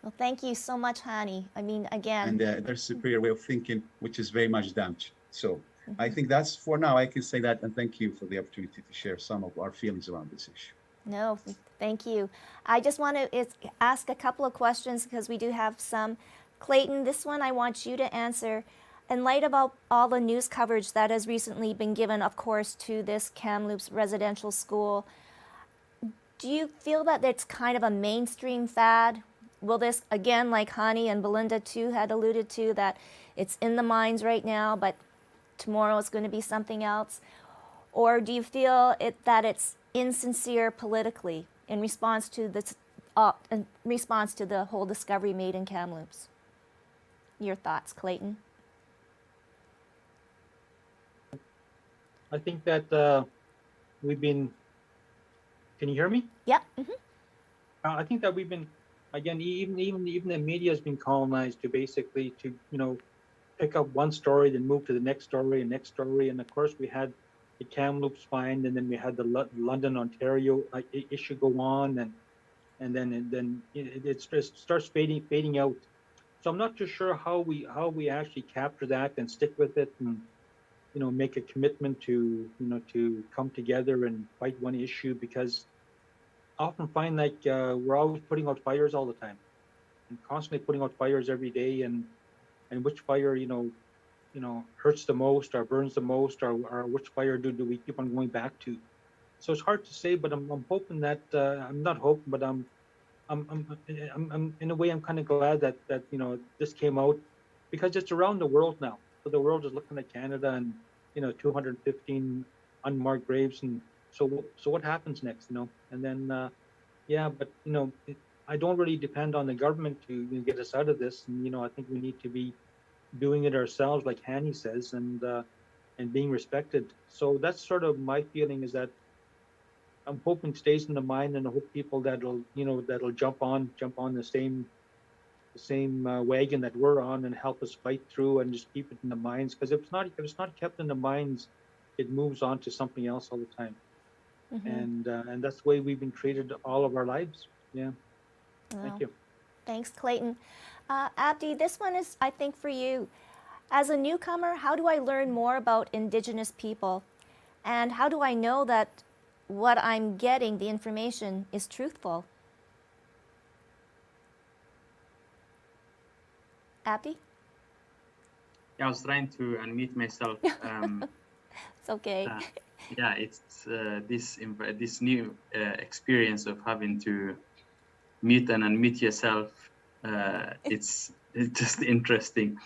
Well, thank you so much, Hani. I mean, again. And there's a superior way of thinking, which is very much damaged. So I think that's, for now, I can say that, and thank you for the opportunity to share some of our feelings around this issue. No, thank you. I just want to ask a couple of questions because we do have some. Clayton, this one I want you to answer. In light of all the news coverage that has recently been given, of course, to this Kamloops residential school, do you feel that it's kind of a mainstream fad? Will this, again, like Hani and Belinda too had alluded to, that it's in the minds right now, but tomorrow it's going to be something else? Or do you feel that it's insincere politically in response to this, the whole discovery made in Kamloops? Your thoughts, Clayton? I think that we've been. Can you hear me? Yep. I think that we've been, again, even the media has been colonized to basically to pick up one story, then move to the next story and next story, and of course we had the Kamloops find, and then we had the London, Ontario issue go on, and then it starts fading out. So I'm not too sure how we actually capture that and stick with it, and make a commitment to to come together and fight one issue, because I often find like we're always putting out fires all the time and constantly putting out fires every day, and which fire hurts the most or burns the most, or which fire do we keep on going back to. So it's hard to say, but I'm hoping that I'm not hoping, but I'm in a way I'm kind of glad that this came out, because it's around the world now. So the world is looking at Canada, and 215 unmarked graves, and so what happens next, and then yeah, but I don't really depend on the government to get us out of this, and I think we need to be doing it ourselves, like Hani says, and being respected. So that's sort of my feeling, is that I'm hoping stays in the mind, and I hope people that'll jump on the same wagon that we're on, and help us fight through and just keep it in the minds. Because if it's not kept in the minds, it moves on to something else all the time. And that's the way we've been treated all of our lives. Yeah. Wow. Thank you. Thanks, Clayton. Abdi, this one is, I think, for you. As a newcomer, how do I learn more about Indigenous people? And how do I know that what I'm getting, the information, is truthful? Abdi? Yeah, I was trying to unmute myself. It's okay. Yeah, it's this new experience of having to mute and unmute yourself. It's just interesting.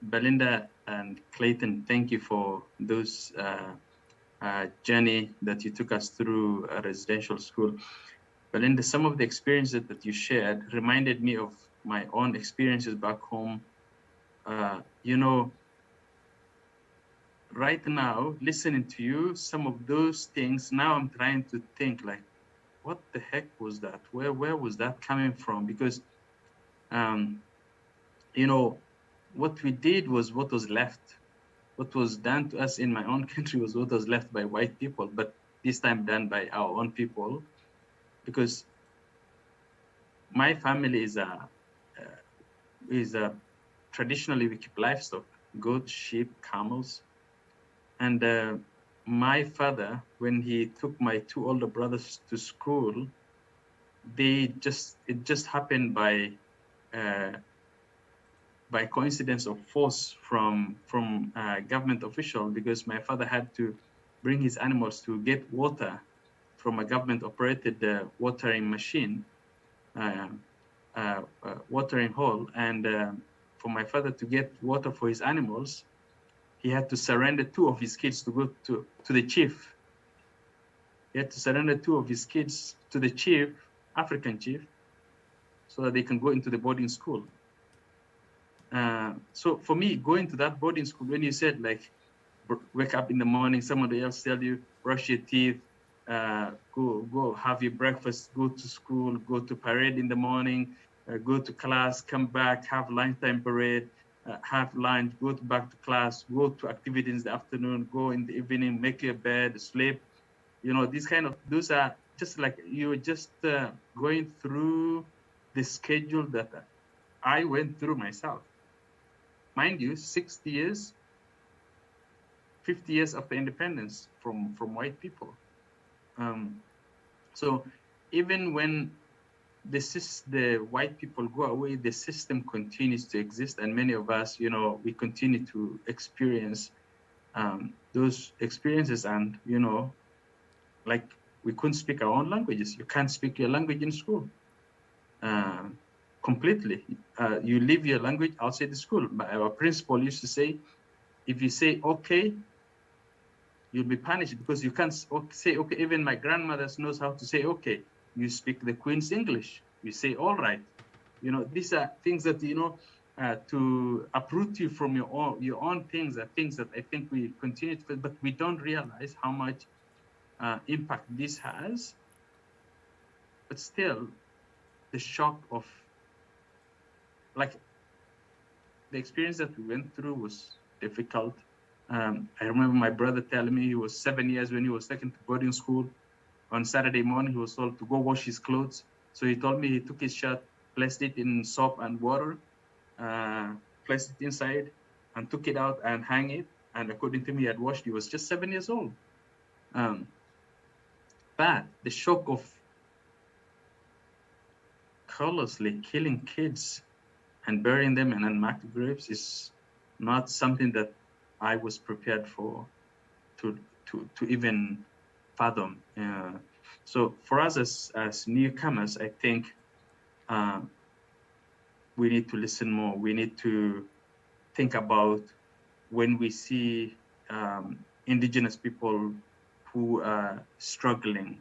Belinda and Clayton, thank you for those journey that you took us through a residential school. Belinda, some of the experiences that you shared reminded me of my own experiences back home. Right now, listening to you, some of those things, now I'm trying to think like, what the heck was that? Where was that coming from? Because, what we did was what was left. What was done to us in my own country was what was left by white people, but this time done by our own people. Because my family is traditionally we keep livestock, goats, sheep, camels. And my father, when he took my two older brothers to school, it just happened by coincidence of force from a government official, because my father had to bring his animals to get water from a government operated watering machine, watering hole. And for my father to get water for his animals, he had to surrender two of his kids to go to the chief. He had to surrender two of his kids to the chief, African chief, so that they can go into the boarding school. So for me, going to that boarding school, when you said like, wake up in the morning, somebody else tell you, brush your teeth, go have your breakfast, go to school, go to parade in the morning, go to class, come back, have lunchtime parade, have lunch, go back to class, go to activities in the afternoon, go in the evening, make your bed, sleep. Those are just like you're just going through the schedule that I went through myself. Mind you, 60 years, 50 years after independence from white people. So even when the white people go away, the system continues to exist, and many of us, we continue to experience those experiences, and like we couldn't speak our own languages. You can't speak your language in school. Completely. You leave your language outside the school. Our principal used to say, if you say okay, you'll be punished, because you can't say okay. Even my grandmother knows how to say okay. You speak the Queen's English. You say all right. These are things that, to uproot you from your own things, things that I think we continue to, but we don't realize how much impact this has. But still, the shock of, like, the experience that we went through was difficult. I remember my brother telling me he was 7 years when he was taken to boarding school. On Saturday morning, he was told to go wash his clothes. So he told me he took his shirt, placed it in soap and water, placed it inside, and took it out and hang it. And according to me, he had washed. He was just 7 years old. But the shock of callously killing kids and burying them in unmarked graves is not something that I was prepared for, to even fathom. So for us as newcomers, I think we need to listen more. We need to think about when we see indigenous people who are struggling,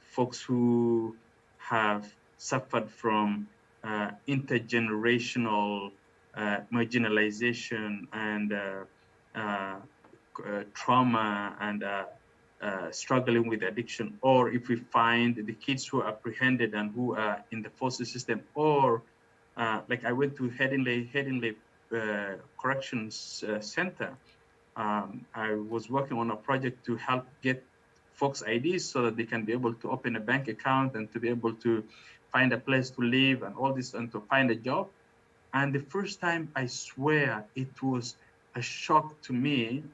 folks who have suffered from intergenerational marginalization and trauma and struggling with addiction, or if we find the kids who are apprehended and who are in the foster system, or like I went to Headingley Corrections Center. I was working on a project to help get folks IDs so that they can be able to open a bank account and to be able to find a place to live and all this, and to find a job. And the first time, I swear, it was a shock to me,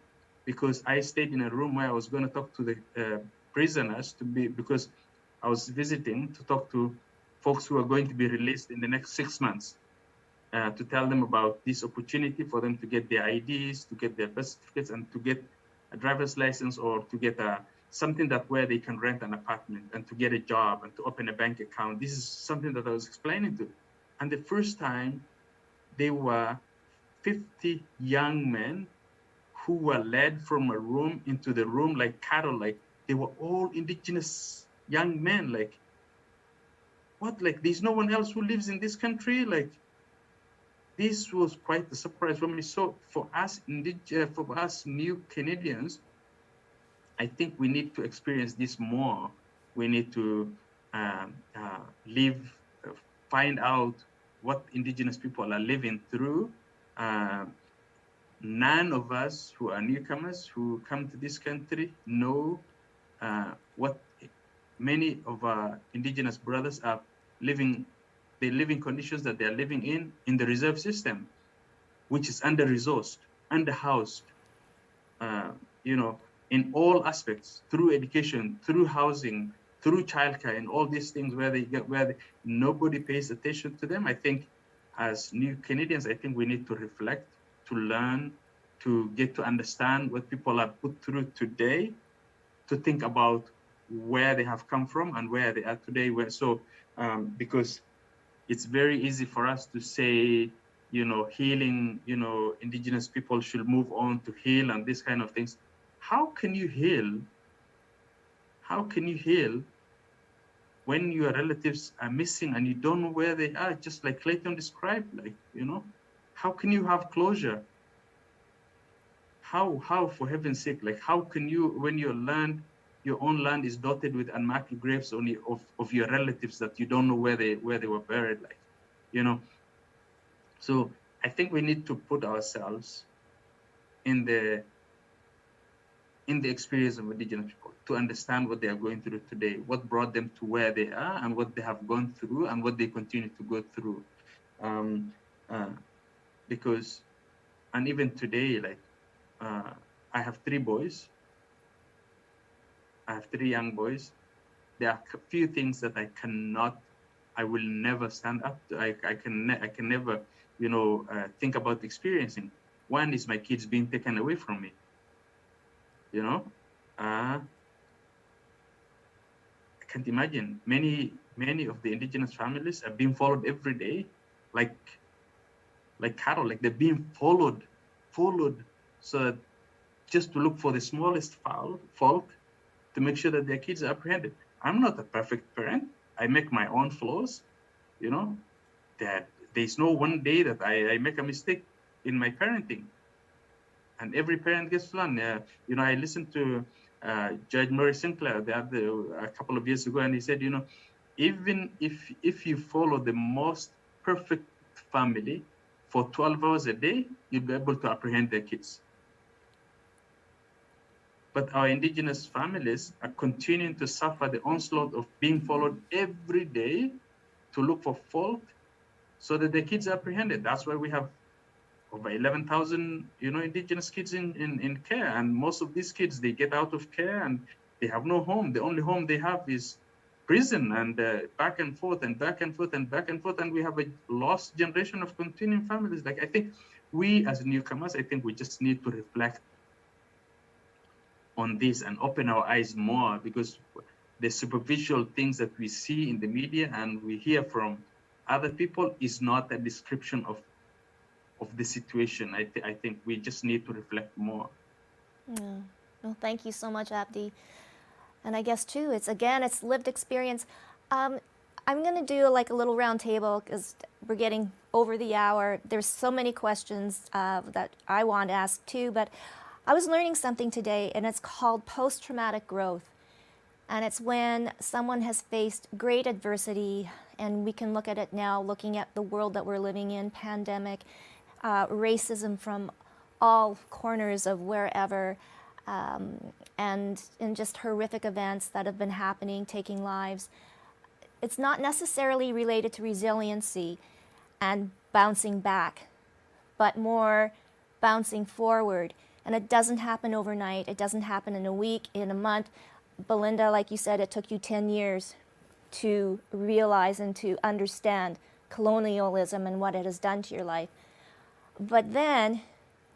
because I stayed in a room where I was going to talk to the prisoners, because I was visiting to talk to folks who are going to be released in the next 6 months, to tell them about this opportunity for them to get their IDs, to get their birth certificates, and to get a driver's license, or to get something that where they can rent an apartment, and to get a job, and to open a bank account. This is something that I was explaining to. And the first time, they were 50 young men who were led from a room into the room like cattle. Like, they were all indigenous young men. Like, what? Like, there's no one else who lives in this country? Like, this was quite a surprise for me. So for us new Canadians, I think we need to experience this more. We need to live, find out what indigenous people are living through. None of us who are newcomers who come to this country know what many of our indigenous brothers are living, the living conditions that they are living in the reserve system, which is under-resourced, under-housed, you know, in all aspects, through education, through housing, through childcare, and all these things where nobody pays attention to them. I think as new Canadians, I think we need to reflect, to learn, to get to understand what people are put through today, to think about where they have come from and where they are today. Because it's very easy for us to say, you know, healing, you know, indigenous people should move on to heal and these kind of things. How can you heal? How can you heal when your relatives are missing and you don't know where they are? Just like Clayton described, like, you know, how can you have closure? How, for heaven's sake, like, how can you, when your own land is dotted with unmarked graves only of your relatives that you don't know where they were buried, like, you know? So I think we need to put ourselves in the experience of indigenous people, to understand what they are going through today, what brought them to where they are, and what they have gone through, and what they continue to go through. Because, and even today, like, I have 3 boys. I have 3 young boys. There are a few things that I will never stand up to. I can never, you know, think about experiencing. One is my kids being taken away from me. You know, I can't imagine. Many of the indigenous families are being followed every day, like cattle. Like, they're being followed, so that just to look for the smallest fault to make sure that their kids are apprehended. I'm not a perfect parent. I make my own flaws, you know. That there's no one day that I make a mistake in my parenting. And every parent gets to learn. You know, I listened to Judge Murray Sinclair a couple of years ago, and he said, you know, even if you follow the most perfect family for 12 hours a day, you'll be able to apprehend their kids. But our indigenous families are continuing to suffer the onslaught of being followed every day to look for fault so that their kids are apprehended. That's why we have over 11,000, you know, indigenous kids in care. And most of these kids, they get out of care and they have no home. The only home they have is prison, and back and forth and back and forth and back and forth. And we have a lost generation of continuing families. Like, I think we as newcomers, I think we just need to reflect on this and open our eyes more, because the superficial things that we see in the media and we hear from other people is not a description of the situation. I think we just need to reflect more. Yeah. Well, thank you so much, Abdi. And I guess too, it's lived experience. I'm going to do like a little round table because we're getting over the hour. There's so many questions that I want to ask too, but I was learning something today, and it's called post-traumatic growth. And it's when someone has faced great adversity, and we can look at it now, looking at the world that we're living in, pandemic, racism from all corners of wherever, and in just horrific events that have been happening, taking lives. It's not necessarily related to resiliency and bouncing back, but more bouncing forward. And it doesn't happen overnight. It doesn't happen in a week, in a month. Belinda, like you said, it took you 10 years to realize and to understand colonialism and what it has done to your life. But then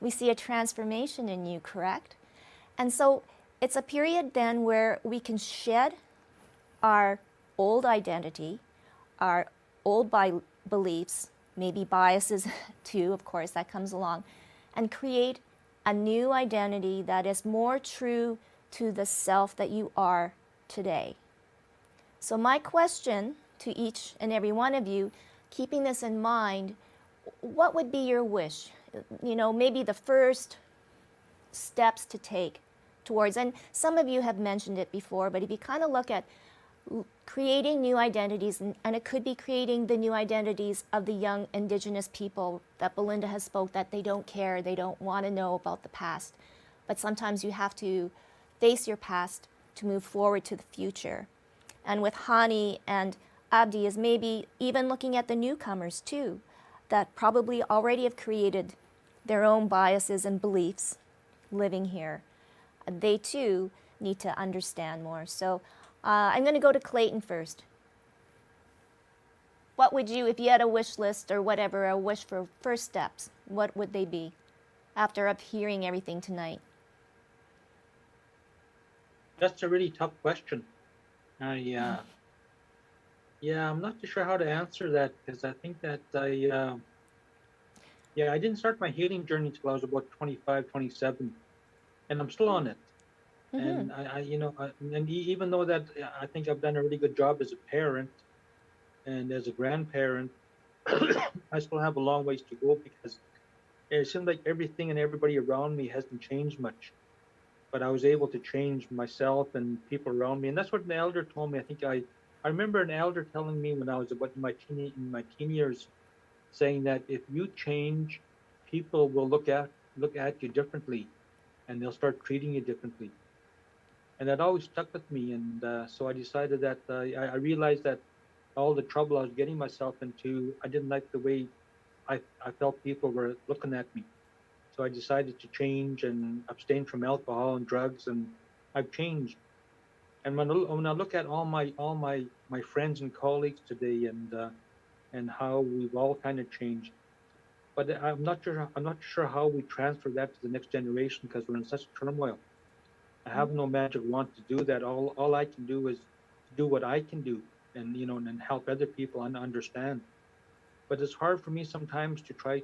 we see a transformation in you, correct? And so it's a period then where we can shed our old identity, our old beliefs, maybe biases too, of course, that comes along, and create a new identity that is more true to the self that you are today. So my question to each and every one of you, keeping this in mind, what would be your wish? You know, maybe the first steps to take towards, and some of you have mentioned it before, but if you kind of look at creating new identities, and it could be creating the new identities of the young indigenous people that Belinda has spoke, that they don't care, they don't want to know about the past. But sometimes you have to face your past to move forward to the future. And with Hani and Abdi is maybe even looking at the newcomers too, that probably already have created their own biases and beliefs living here. They too need to understand more. So I'm going to go to Clayton first. What would you, if you had a wish list or whatever, a wish for first steps, what would they be after up hearing everything tonight? That's a really tough question. Yeah, I'm not too sure how to answer that, because I think that I didn't start my healing journey until I was about 25, 27, and I'm still on it. And even though that I think I've done a really good job as a parent and as a grandparent, I still have a long ways to go, because it seems like everything and everybody around me hasn't changed much. But I was able to change myself and people around me. And that's what an elder told me. I think I remember an elder telling me when I was about in my teen years, saying that if you change, people will look at you differently, and they'll start treating you differently. And that always stuck with me. And so I decided that I realized that all the trouble I was getting myself into, I didn't like the way I felt people were looking at me. So I decided to change and abstain from alcohol and drugs, and I've changed. And when I look at all my friends and colleagues today, and how we've all kind of changed, but I'm not sure how we transfer that to the next generation, because we're in such turmoil. I have no magic wand to do that. All I can do is do what I can do, and and help other people understand. But it's hard for me sometimes to try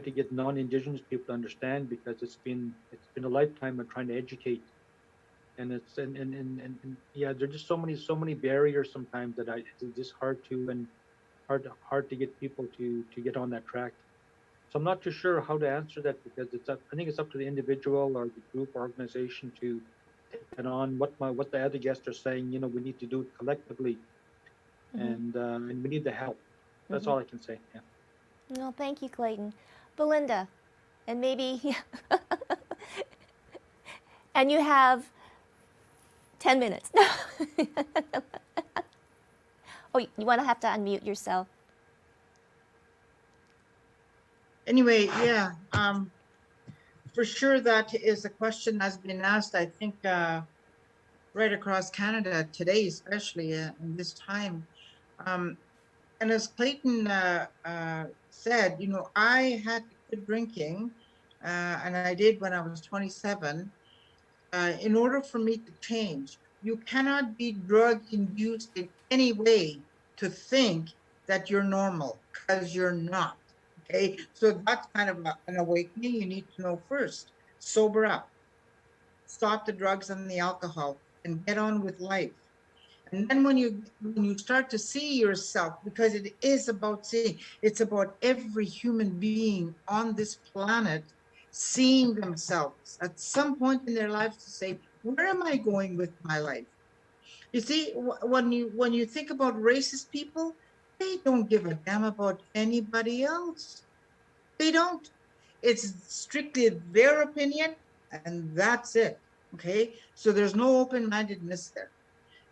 to get non-Indigenous people to understand, because it's been a lifetime of trying to educate. and it's yeah, there's just so many barriers sometimes that it's just hard to and hard to get people to get on that track. So I'm not too sure how to answer that because I think it's up to the individual or the group or organization to take that on. What the other guests are saying, we need to do it collectively, and we need the help. That's all I can say. Yeah. No, thank you, Clayton. Belinda, and maybe, and you have 10 minutes. Oh, you want to have to unmute yourself. Anyway, yeah, for sure that is a question that's been asked, I think, right across Canada today, especially in this time. And as Clayton said, I had to quit drinking, and I did when I was 27, in order for me to change. You cannot be drug induced in any way to think that you're normal, because you're not. Okay, so that's kind of an awakening you need to know first. Sober up, stop the drugs and the alcohol, and get on with life. And then when you start to see yourself, because it is about seeing, it's about every human being on this planet seeing themselves at some point in their lives to say, where am I going with my life? You see, when you think about racist people, they don't give a damn about anybody else. They don't. It's strictly their opinion, and that's it. Okay, so there's no open-mindedness there.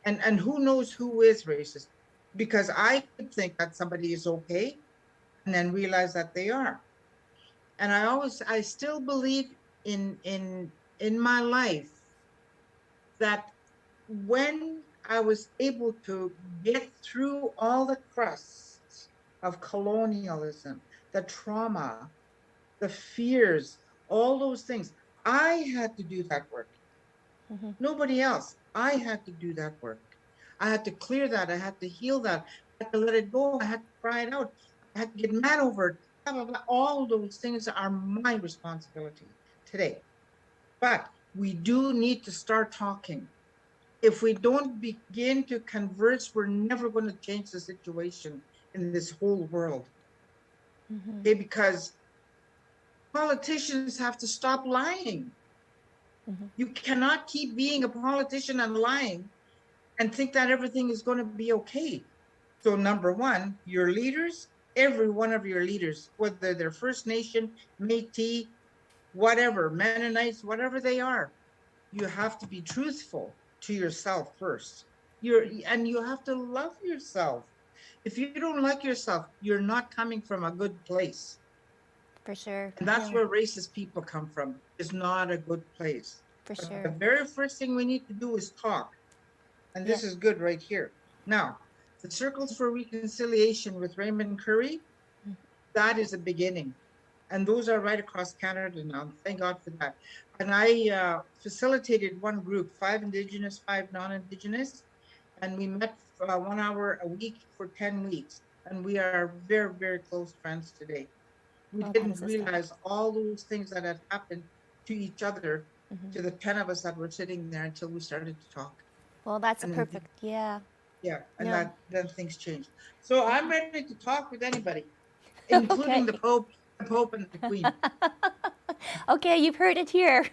And who knows who is racist? Because I could think that somebody is okay and then realize that they are. And I still believe in my life that when I was able to get through all the crusts of colonialism, the trauma, the fears, all those things, I had to do that work. Nobody else. I had to do that work. I had to clear that. I had to heal that. I had to let it go. I had to cry it out. I had to get mad over it. Blah, blah, blah. All those things are my responsibility today. But we do need to start talking. If we don't begin to converse, we're never going to change the situation in this whole world. Okay, because politicians have to stop lying. You cannot keep being a politician and lying and think that everything is going to be okay. So number one, your leaders, every one of your leaders, whether they're First Nation, Métis, whatever, Mennonites, whatever they are, you have to be truthful to yourself first. And you have to love yourself. If you don't like yourself, you're not coming from a good place. For sure. And that's where racist people come from. It's not a good place. For But sure. the very first thing we need to do is talk. And this is good right here. Now, the Circles for Reconciliation with Raymond Curry, that is a beginning. And those are right across Canada now. Thank God for that. And I facilitated one group, 5 Indigenous, 5 non-Indigenous, and we met 1 hour a week for 10 weeks. And we are very, very close friends today. We didn't realize all those things that had happened to each other, to the 10 of us that were sitting there until we started to talk. Well, that's a perfect, yeah. Yeah, and then things changed. So I'm ready to talk with anybody, including the Pope and the Queen. Okay, you've heard it here.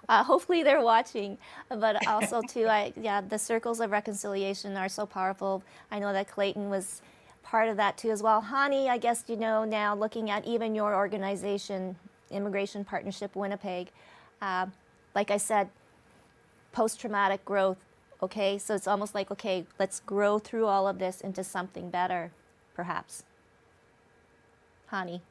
Hopefully they're watching, but also too, the circles of reconciliation are so powerful. I know that Clayton was part of that too as well. Hani, I guess now looking at even your organization, Immigration Partnership Winnipeg, like I said, post-traumatic growth. Okay, so it's almost like, okay, let's grow through all of this into something better, perhaps. Hani.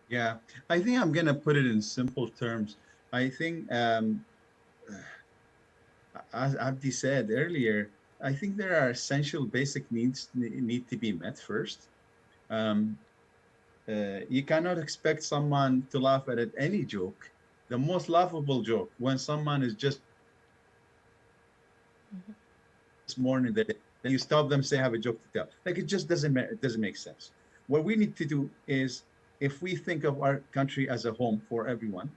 Yeah, I think I'm gonna put it in simple terms. I think, as Abdi said earlier, I think there are essential basic needs need to be met first. You cannot expect someone to laugh at any joke, the most laughable joke, when someone is just this morning that then you stop them, say, have a joke to tell. Like, it just doesn't make sense. What we need to do is, if we think of our country as a home for everyone,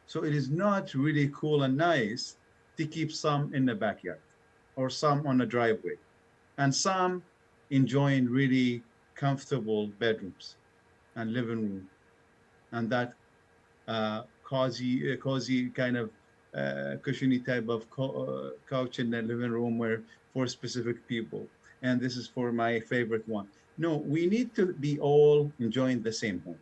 So it is not really cool and nice to keep some in the backyard or some on the driveway and some enjoying really comfortable bedrooms and living room and that cozy kind of cushiony type of couch in the living room where for specific people. And this is for my favorite one. No, we need to be all enjoying the same home.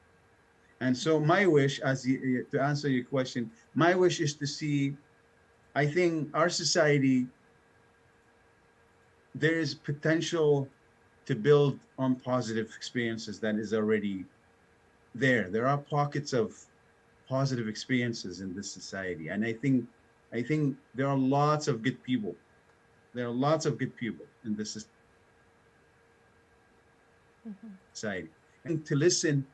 And so my wish, to answer your question, my wish is to see. I think our society there is potential to build on positive experiences that is already there. There are pockets of positive experiences in this society, and I think there are lots of good people. There are lots of good people in this society, and to listen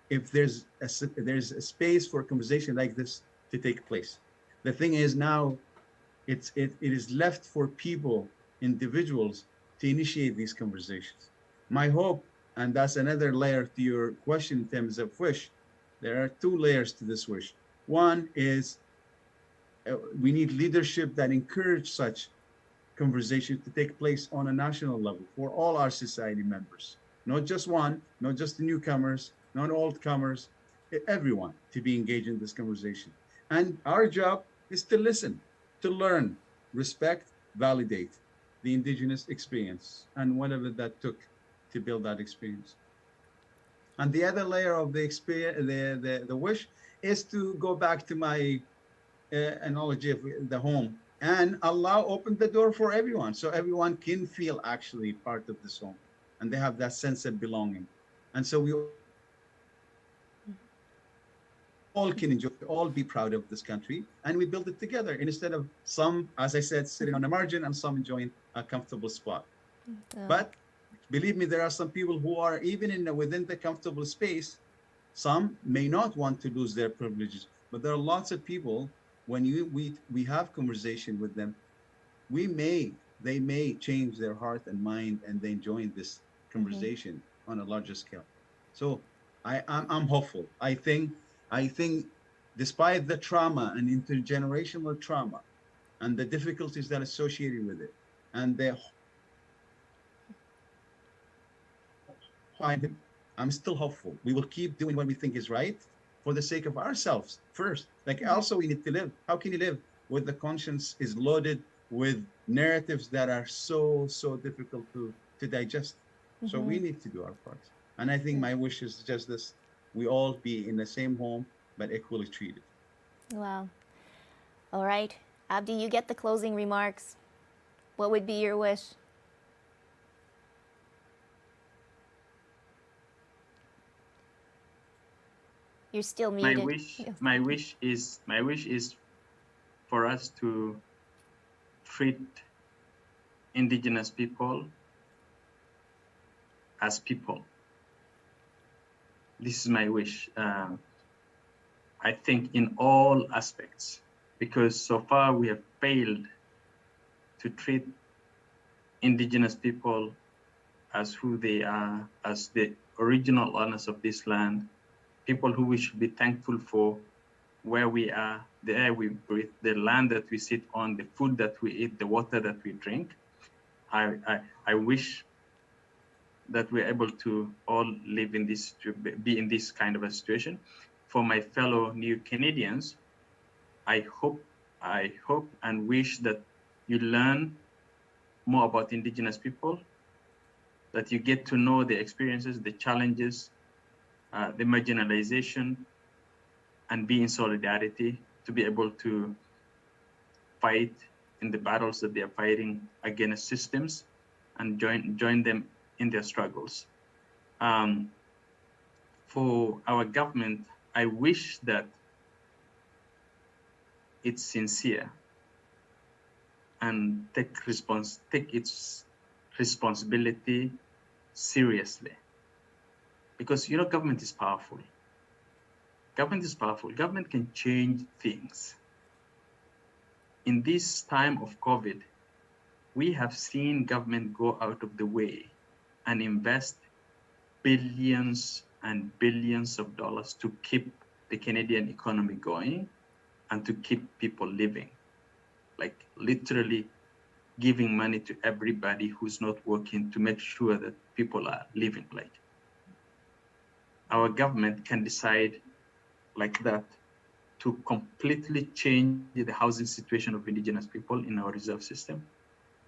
if there's a space for a conversation like this to take place. The thing is now it is left for people, individuals, to initiate these conversations. My hope, and that's another layer to your question in terms of wish, there are two layers to this wish. One is we need leadership that encourage such conversations to take place on a national level for all our society members, not just one, not just the newcomers, not old comers, everyone to be engaged in this conversation. And our job is to listen, to learn, respect, validate the indigenous experience and whatever that took to build that experience. And the other layer of the experience, the wish, is to go back to my analogy of the home and allow open the door for everyone so everyone can feel actually part of this home and they have that sense of belonging. And so we all can enjoy, all be proud of this country, and we build it together instead of some, as I said, sitting on the margin and some enjoying a comfortable spot. But believe me, there are some people who are even within the comfortable space. Some may not want to lose their privileges, but there are lots of people. When we have conversation with them, they may change their heart and mind, and they join this conversation on a larger scale. So I'm hopeful. I think despite the trauma and intergenerational trauma and the difficulties that are associated with it, and I'm still hopeful. We will keep doing what we think is right for the sake of ourselves first. Like also we need to live. How can you live with the conscience is loaded with narratives that are so difficult to digest? So we need to do our part. And I think my wish is just this: we all be in the same home but equally treated. Wow. All right. Abdi, you get the closing remarks. What would be your wish? You're still muted. My wish is for us to treat indigenous people as people. This is my wish. I think in all aspects, because so far we have failed to treat indigenous people as who they are, as the original owners of this land, people who we should be thankful for where we are, the air we breathe, the land that we sit on, the food that we eat, the water that we drink. I wish that we're able to all live in this, to be in this kind of a situation. For my fellow new Canadians, I hope and wish that you learn more about indigenous people, that you get to know the experiences, the challenges, the marginalization, and be in solidarity to be able to fight in the battles that they are fighting against systems and join them in their struggles. For our government, I wish that it's sincere and take its responsibility seriously. Because government is powerful. Government is powerful. Government can change things. In this time of COVID, we have seen government go out of the way and invest billions and billions of dollars to keep the Canadian economy going and to keep people living, like literally giving money to everybody who's not working to make sure that people are living. Like our government can decide like that to completely change the housing situation of indigenous people in our reserve system.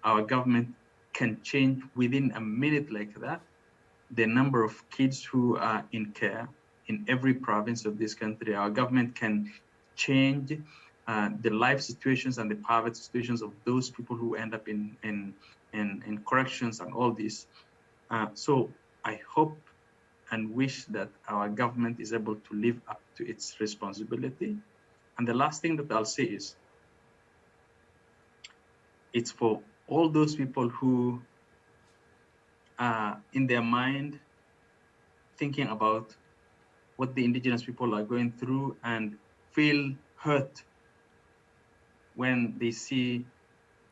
Our government can change within a minute like that the number of kids who are in care in every province of this country. Our government can change the life situations and the poverty situations of those people who end up in corrections and all this. So I hope and wish that our government is able to live up to its responsibility. And the last thing that I'll say is, it's for all those people who are in their mind thinking about what the indigenous people are going through and feel hurt when they see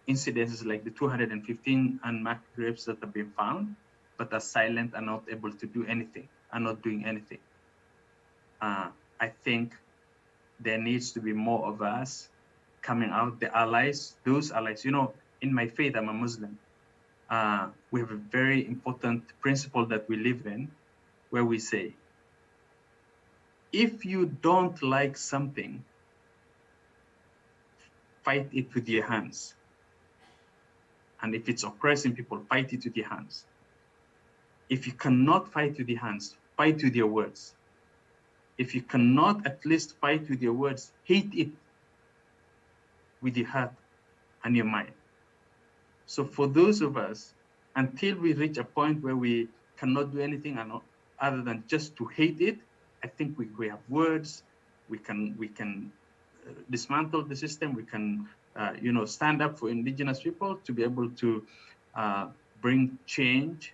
incidences like the 215 unmarked graves that have been found, but are silent and not able to do anything, are not doing anything. I think there needs to be more of us coming out, the allies, those allies. You know, in my faith, I'm a Muslim. We have a very important principle that we live in where we say, if you don't like something, fight it with your hands. And if it's oppressing people, fight it with your hands. If you cannot fight with your hands, fight with your words. If you cannot at least fight with your words, hate it with your heart and your mind. So for those of us, until we reach a point where we cannot do anything other than just to hate it, I think we have words, we can dismantle the system, we can stand up for indigenous people to be able to bring change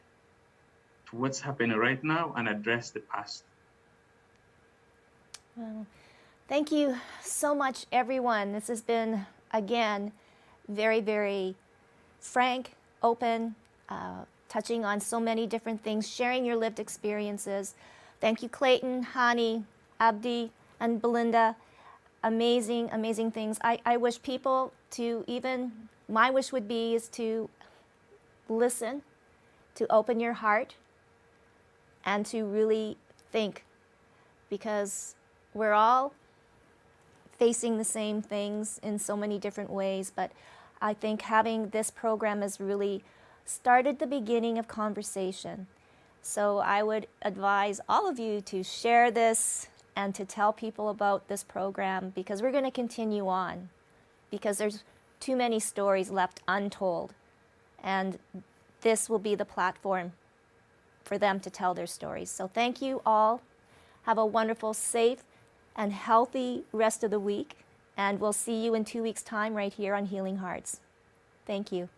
to what's happening right now and address the past. Well, thank you so much, everyone. This has been, again, very, very frank, open, touching on so many different things, sharing your lived experiences. Thank you, Clayton, Hani, Abdi, and Belinda. Amazing, amazing things. I wish people to my wish would be is to listen, to open your heart, and to really think, because we're all facing the same things in so many different ways, but I think having this program has really started the beginning of conversation. So I would advise all of you to share this and to tell people about this program, because we're going to continue on, because there's too many stories left untold, and this will be the platform for them to tell their stories. So thank you all. Have a wonderful, safe, and healthy rest of the week, and we'll see you in 2 weeks' time right here on Healing Hearts. Thank you.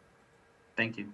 Thank you.